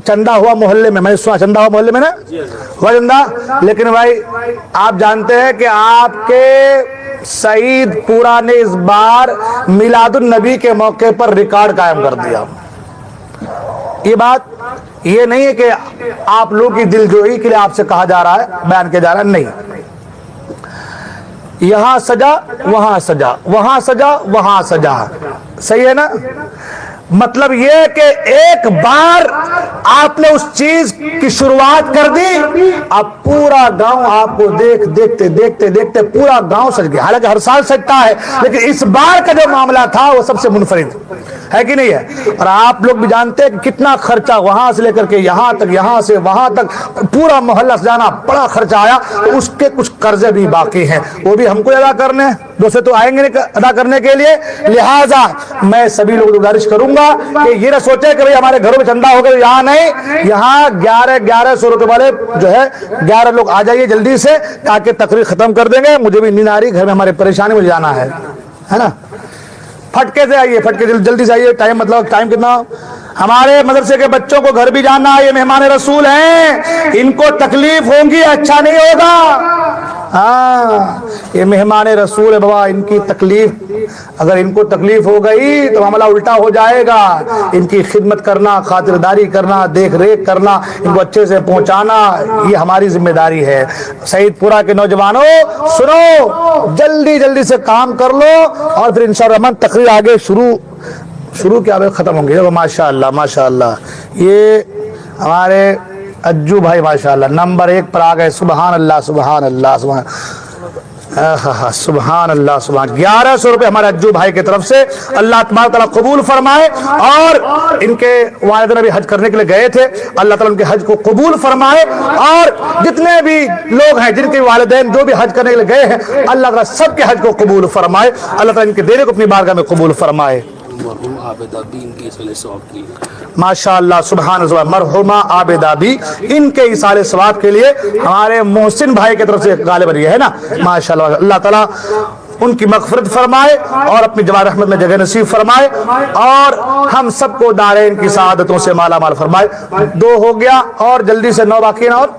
چندہ ہوا محلے میں, میں نے سنا چندہ ہوا محلے میں نا, ہوا چندہ. لیکن بھائی آپ جانتے ہیں کہ آپ کے سعید پورا نے اس بار میلاد النبی کے موقع پر ریکارڈ قائم کر دیا. یہ بات یہ نہیں ہے کہ آپ لوگ کی دل جوئی کے لیے آپ سے کہا جا رہا ہے، بیان کیا جا رہا ہے، نہیں. یہاں سجا وہاں سجا، وہاں سجا وہاں سجا، صحیح ہے نا؟ مطلب یہ ہے کہ ایک بار آپ نے اس چیز کی شروعات کر دی، اب پورا گاؤں آپ کو دیکھتے دیکھتے دیکھتے پورا گاؤں سج گیا. حالانکہ ہر سال سجتا ہے، لیکن اس بار کا جو معاملہ تھا وہ سب سے منفرد ہے کہ نہیں ہے؟ اور آپ لوگ بھی جانتے ہیں کہ کتنا خرچہ وہاں سے لے کر کے یہاں تک، یہاں سے وہاں تک پورا محلہ سجانا بڑا خرچہ آیا. تو اس کے کچھ قرضے بھی باقی ہیں، وہ بھی ہم کو ادا کرنے ہیں، دوسرے تو آئیں گے ادا کرنے کے لیے. لہٰذا میں سبھی لوگ گزارش کروں گا کہ یہ نہ سوچے کہ ہمارے گھروں میں چندہ ہو گیا. یہاں نہیں، یہاں 1100 روپے والے جو ہے 11 لوگ آ جائیے جلدی سے، تاکہ تقریر ختم کر دیں گے. مجھے بھی نیند آ رہی، گھر میں ہمارے پریشانی میں جانا ہے نا. پھٹکے سے آئیے، پھٹکے جلدی سے آئیے. ٹائم مطلب ٹائم کتنا؟ ہمارے مدرسے کے بچوں کو گھر بھی جانا ہے، یہ مہمان رسول ہیں، ان کو تکلیف ہوگی، اچھا نہیں ہوگا. ہاں یہ مہمان رسول ہے بابا، ان کی تکلیف، اگر ان کو تکلیف ہو گئی تو معاملہ الٹا ہو جائے گا. ان کی خدمت کرنا، خاطرداری کرنا، دیکھ ریکھ کرنا، ان کو اچھے سے پہنچانا، یہ ہماری ذمہ داری ہے. سعید پورہ کے نوجوانوں سنو، جلدی جلدی سے کام کر لو، اور پھر انشاءاللہ الرحمن تقریر آگے شروع کیا ختم ہوں گے. ماشاء اللہ ماشاء اللہ، یہ ہمارے اجو بھائی ماشاء اللہ نمبر 1 پر آ گئے. سبحان اللہ سبحان اللہ سبحان سبحان اللہ سبحان. 1100 روپے ہمارے اجو بھائی کی طرف سے، اللہ تبارک تعالیٰ قبول فرمائے. اور ان کے والدین ابھی حج کرنے کے لیے گئے تھے، اللہ تعالیٰ ان کے حج کو قبول فرمائے. اور جتنے بھی لوگ ہیں جن کے والدین جو بھی حج کرنے کے لیے گئے ہیں، اللہ تعالیٰ سب کے حج کو قبول فرمائے. اللہ تعالیٰ ان کے دینے کو اپنی بارگاہ میں قبول فرمائے. ماشاء اللہ سبحان اللہ. مرحومہ عابدہ بھی ان کے ایصال ثواب کے لیے ہمارے محسن بھائی کی طرف سے غالباً یہ ہے نا. ماشاء اللہ، اللہ تعالیٰ ان کی مغفرت فرمائے اور اپنی جوار رحمت میں جگہ نصیب فرمائے، اور ہم سب کو دارین کی سعادتوں سے مالا مال فرمائے. 2 ہو گیا، اور جلدی سے 9 باقی نا، اور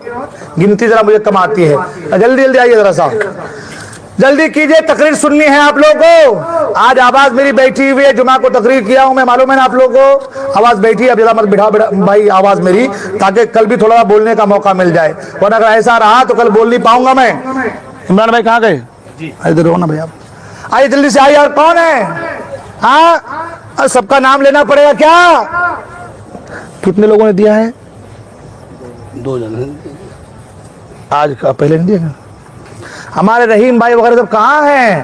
گنتی ذرا مجھے کم آتی ہے. جلدی جلدی آئیے، ذرا سا جلدی کیجئے، تقریر سننی ہے آپ لوگوں کو. آج آواز میری بیٹھی ہوئی ہے، جمعہ کو تقریر کیا ہوں میں، معلوم ہے نا آپ لوگوں کو. آواز بیٹھی ہے، اب ذرا مت بٹھا بھائی آواز میری، تاکہ کل بھی تھوڑا بولنے کا موقع مل جائے، ورنہ اگر ایسا رہا تو کل بول نہیں پاؤں گا میں. عمران بھائی کہاں گئے؟ ادھر ہو نا بھائی، آپ آئیے جلدی سے آئیے. اور کون ہے؟ ہاں سب کا نام لینا پڑے گا کیا؟ کتنے لوگوں نے دیا ہے؟ 2 جن. آج کا پہلے نہیں دیا. ہمارے رحیم بھائی وغیرہ سب کہاں ہیں؟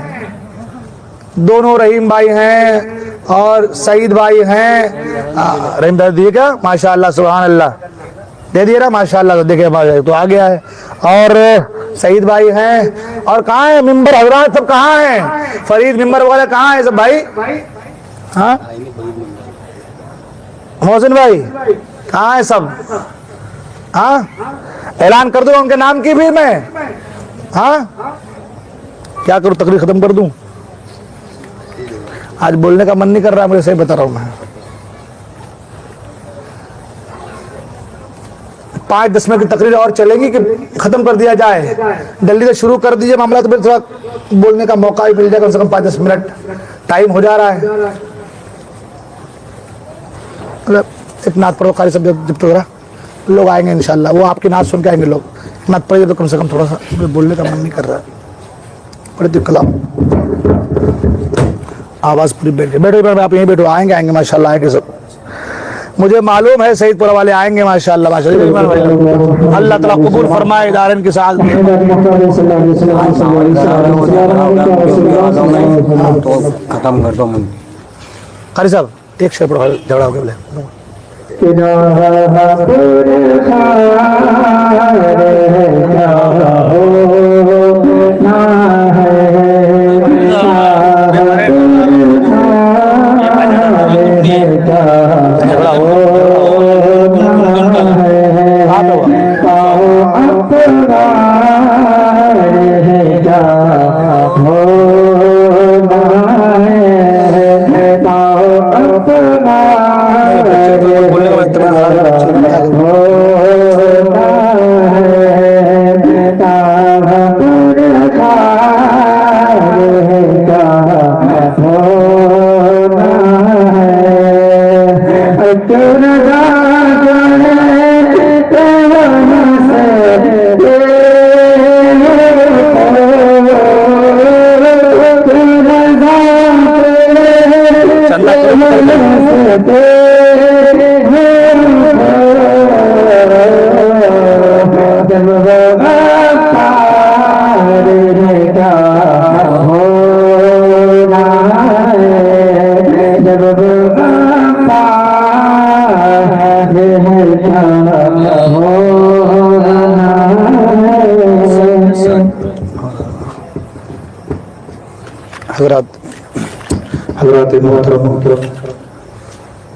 دونوں رحیم بھائی ہیں اور سعید بھائی ہیں. رحیم بھائی دیے کیا؟ ماشاء اللہ سبحان اللہ، دے دیے نا ماشاء اللہ. دیکھے تو آ گیا ہے. اور سعید بھائی ہیں. اور کہاں ہیں ممبر حضرات سب؟ کہاں ہیں فرید ممبر وغیرہ؟ کہاں ہیں سب بھائی؟ ہاں محسن بھائی کہاں ہیں سب؟ ہاں اعلان کر دوں ان کے نام کی بھی میں. ہاں کیا کروں، تقریر ختم کر دوں؟ آج بولنے کا من نہیں کر رہا مجھے، صحیح بتا رہا ہوں میں. 5-10 منٹ کی تقریر اور چلے گی کہ ختم کر دیا جائے؟ جلدی سے شروع کر دیجئے معاملہ، تو پھر تھوڑا بولنے کا موقع بھی مل جائے. کم سے کم 5-10 منٹ ٹائم ہو جا رہا ہے. ایک نعت پڑھو قاری صاحب، جب تک لوگ آئیں گے انشاءاللہ، وہ آپ کی نعت سن کے آئیں گے لوگ. نعت پڑھیے تو کم سے کم تھوڑا سا، بولنے کا من نہیں کر رہا. پڑھتے کلام آواز پوری بیٹھو آپ یہیں بیٹھو. آئیں گے ماشاءاللہ آئیں گے سب. مجھے معلوم ہے سعید پورہ والے آئیں گے ماشاءاللہ ماشاءاللہ. اللہ تعالیٰ قبول فرمائے ادارن کے ساتھ. ختم کر دو. قاری صاحب ایک شعر پڑھو، جھگڑا ہو گیا بولے. حضرات محترم،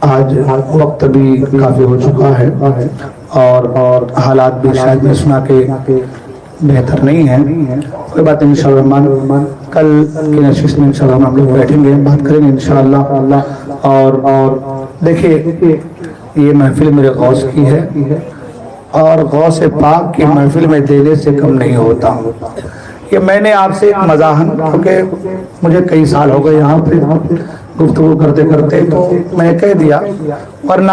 آج وقت بھی کافی ہو چکا ہے اور حالات بھی شاید میں سنا کہ بہتر نہیں ہے. کوئی بات نہیں، انشاءاللہ کل کی نشست میں انشاءاللہ ہم لوگ بیٹھیں گے، بات کریں گے انشاءاللہ. اور دیکھیے یہ محفل میرے غوث کی ہے اور غوث پاک کی محفل میں دینے سے کم نہیں ہوتا. یہ میں نے آپ سے ایک مزاحن، کیونکہ مجھے کئی سال ہو گئے یہاں پہ گفتگو کرتے کرتے، تو میں نے کہہ دیا ورنہ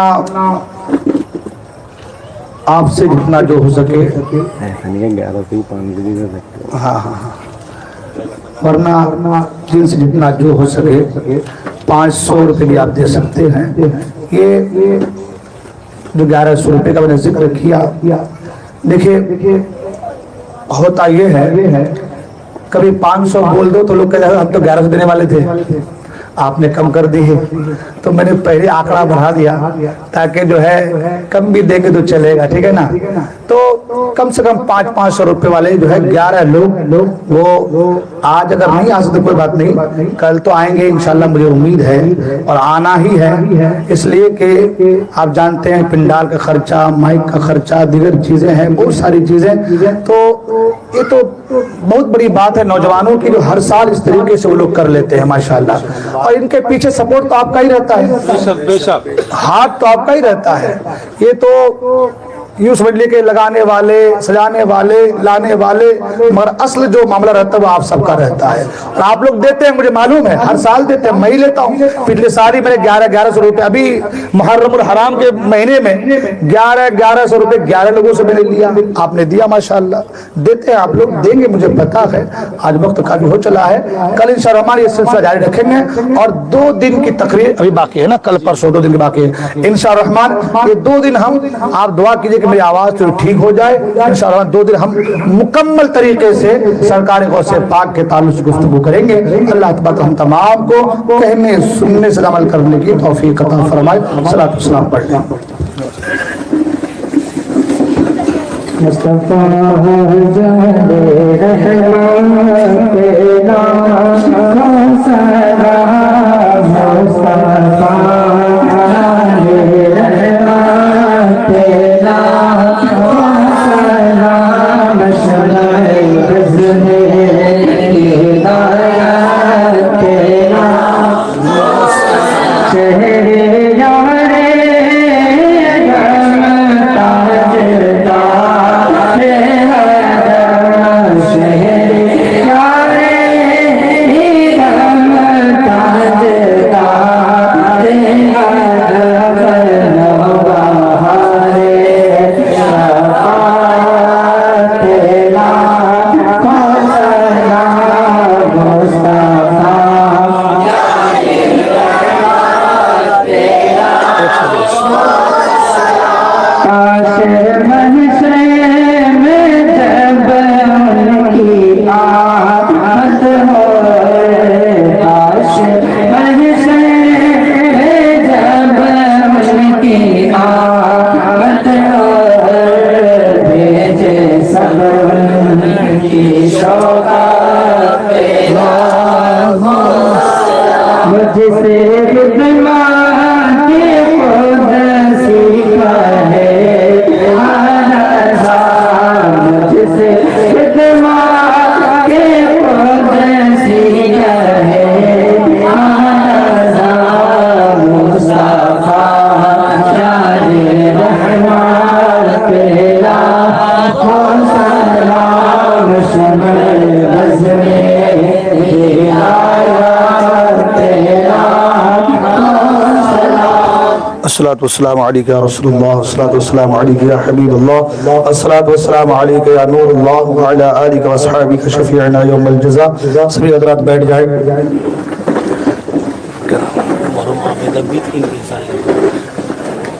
آپ سے جتنا جو ہو سکے، ورنہ جن سے جتنا جو ہو سکے 500 روپے بھی آپ دے سکتے ہیں. یہ جو 1100 روپے کا میں نے ذکر کیا، دیکھیے ہوتا یہ ہے کبھی 500 بول دو تو لوگ کہتے ہیں ہم تو 1100 دینے والے تھے، آپ نے کم کر دی ہے. تو میں نے پہلے آنکڑا بڑھا دیا تاکہ جو ہے کم بھی دیں گے تو چلے گا، ٹھیک ہے نا. تو کم سے کم 500 روپے والے جو ہے 11 لوگ وہ آج اگر نہیں آ سکتے کوئی بات نہیں، کل تو آئیں گے انشاءاللہ، مجھے امید ہے اور آنا ہی ہے. اس لیے کہ آپ جانتے ہیں پنڈال کا خرچہ، مائک کا خرچہ، دیگر چیزیں ہیں، بہت ساری چیزیں. تو یہ تو بہت بڑی بات ہے نوجوانوں کی جو ہر سال اس طریقے سے وہ لوگ کر لیتے ہیں ماشاءاللہ. اور ان کے پیچھے سپورٹ تو آپ کا ہی رہتا ہے، ہاتھ تو آپ کا ہی رہتا ہے. یہ تو یوں سمجھ لے کہ لگانے والے، سجانے والے، لانے والے، مگر اصل جو معاملہ رہتا ہے وہ آپ سب کا رہتا ہے. اور آپ لوگ دیتے ہیں، مجھے معلوم ہے ہر سال دیتے ہیں، میں ہی لیتا ہوں. پچھلے سال ہی میں نے 1100 روپے، ابھی محرم الحرام کے مہینے میں 1100 روپے 11 لوگوں سے میں نے لیا، آپ نے دیا ماشاءاللہ. دیتے ہیں آپ لوگ، دیں گے مجھے پتا ہے. آج وقت کافی ہو چلا ہے، کل انشاءاللہ یہ سلسلہ جاری رکھیں گے. اور 2 دن کی تقریر ابھی باقی ہے نا، کل پرسوں 2 دن کی باقی ہے انشاءاللہ. یہ 2 دن ہم، آپ دعا کیجئے کہ میری آواز تو ٹھیک ہو جائے انشاءاللہ. 2 دن ہم مکمل طریقے سے سرکار غوث پاک کے تعلق سے گفتگو کریں گے. اللہ تبارک ہم تمام کو کہنے سننے سے عمل کرنے کی توفیق عطا فرمائے. صلاۃ والسلام پڑھ لیں. مصطفیٰ جان رحمان کے نام کا سلام، مصطفیٰ جان رحمان کے نام کا سلام، شمع بزم ہدایت کے نام، شہر والسلام علیک یا رسول اللہ، الصلاۃ والسلام علیک یا حبیب اللہ، الصلاۃ والسلام علیک یا نور اللہ وعلی آلک واصحابک شفیعنا یوم الجزاء۔ سبھی حضرات بیٹھ جائیں۔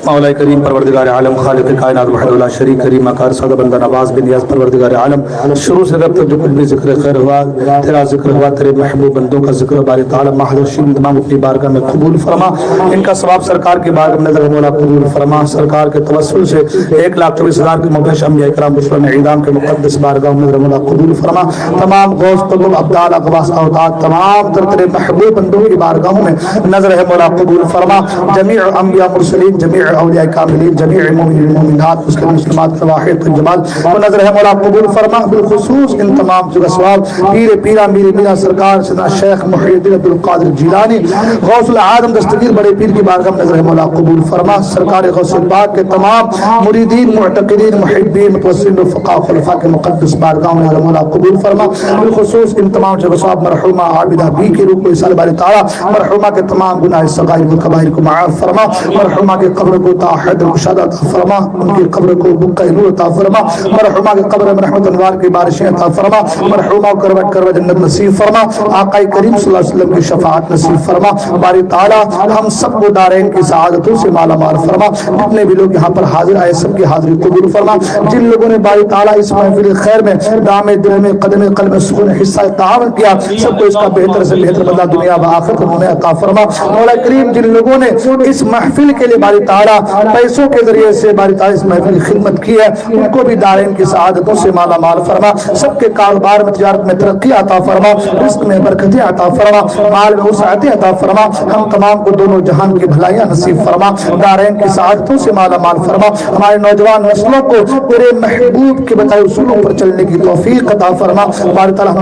مولا کریم پروردگار عالم خالق کائنات وحدہ لا شریک کریم مکار سادہ بندہ نواز بن نیاز پروردگار عالم، شروع سے رب تک جو کچھ بھی ذکر خیر ہوا تیرا ذکر ہوا، تیرے محبوب بندوں کا ذکر باری تعالی محضر شیم تمام اپنی بارگاہ میں قبول فرما، ان کا ثواب سرکار کی بارگاہ میں نظر مولا قبول فرما، سرکار کے توسل سے 1,24,000 کے مبشر انبیاء کرام بشرا اعدام کے مقدس بارگاہ میں نظر مولا قبول فرما، تمام غوث قطب ابدال اقواس اوتاد تمام تر تیرے محبوب بندوں کی بارگاہوں میں نظر ہے مولا قبول فرما، جمیع انبیاء مرسلین، جمیع اولیاء کاملین، جمیع مومنین مومنات مسلم مسلمات کے واحد جمال و نظر ہے مولا قبول فرما، بالخصوص ان تمام جو اسباب پیر پیرا میرے میرا سرکار سیدنا شیخ محی الدین عبد القادر جیلانی غوث العالم دستگیر بڑے پیر کی بارگاہ میں نظر ہے مولا قبول فرما، سرکار غوث پاک کے تمام مریدین معتقدین محبین متوسلین فقہاء خلفاء کے مقدس بارگاہ میں نظر مولا قبول فرما، بالخصوص ان تمام جو اسباب مرحومہ عابدہ بی کی روح کو اصال باری تعالی مرحومہ کے تمام گناہ صغائر و کبائر کو معاف فرما، مرحومہ کے قبر کو حد مشاہدہ عطا فرما، ان کی قبر کو بقع نور عطا فرما، مرحومہ کی قبر میں رحمت انوار کی بارشیں عطا فرما، مرحومہ کو کروٹ کروٹ جنت نصیب فرما، آقا کریم صلی اللہ علیہ وسلم کی شفاعت نصیب فرما، باری تعالی ہم سب کو دارین کی سعادتوں سے مالا مال فرما، جتنے بھی لوگ یہاں پر حاضر آئے سب کی حاضری قبول فرما، جن لوگوں نے باری تعالی اس محفل خیر میں دام دل میں قدم قلب سکون حصہ تعاون کیا سب کو اس کا بہتر سے بہتر بدلہ دنیا و آخرت میں عطا فرما، مولا کریم جن لوگوں نے اس محفل کے لیے باری تعالی پیسوں کے ذریعے سے باری تعالی اس محفل کی خدمت کی ہے ان کو بھی دارین کی سعادتوں سے مالا مال فرما، سب کے کاروبار میں تجارت میں ترقی عطا فرما، رزق میں برکتیں عطا فرما، مال میں وسعتیں عطا فرما، ہم تمام کو دونوں جہان کی بھلائیاں نصیب فرما، دارین کی سعادتوں سے مالا مال فرما، ہمارے نوجوان نسلوں کو تیرے محبوب کے بتائے اصولوں پر چلنے کی توفیق عطا فرما، باری تعالی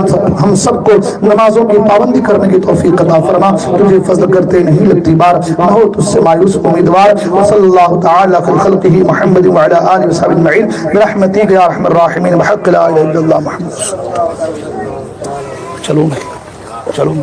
ہم سب کو نمازوں کی پابندی کرنے کی توفیق عطا فرما، تجھے فضل کرتے نہیں لگتی بار نہ ہو تجھ سے مایوس امیدوار، وصلی اللہ تعالی خیر خلقہ محمد وعلی آلہ وصحبہ اجمعین برحمتک یا ارحم الراحمین بحق لا الہ الا اللہ محمد۔ چلو میں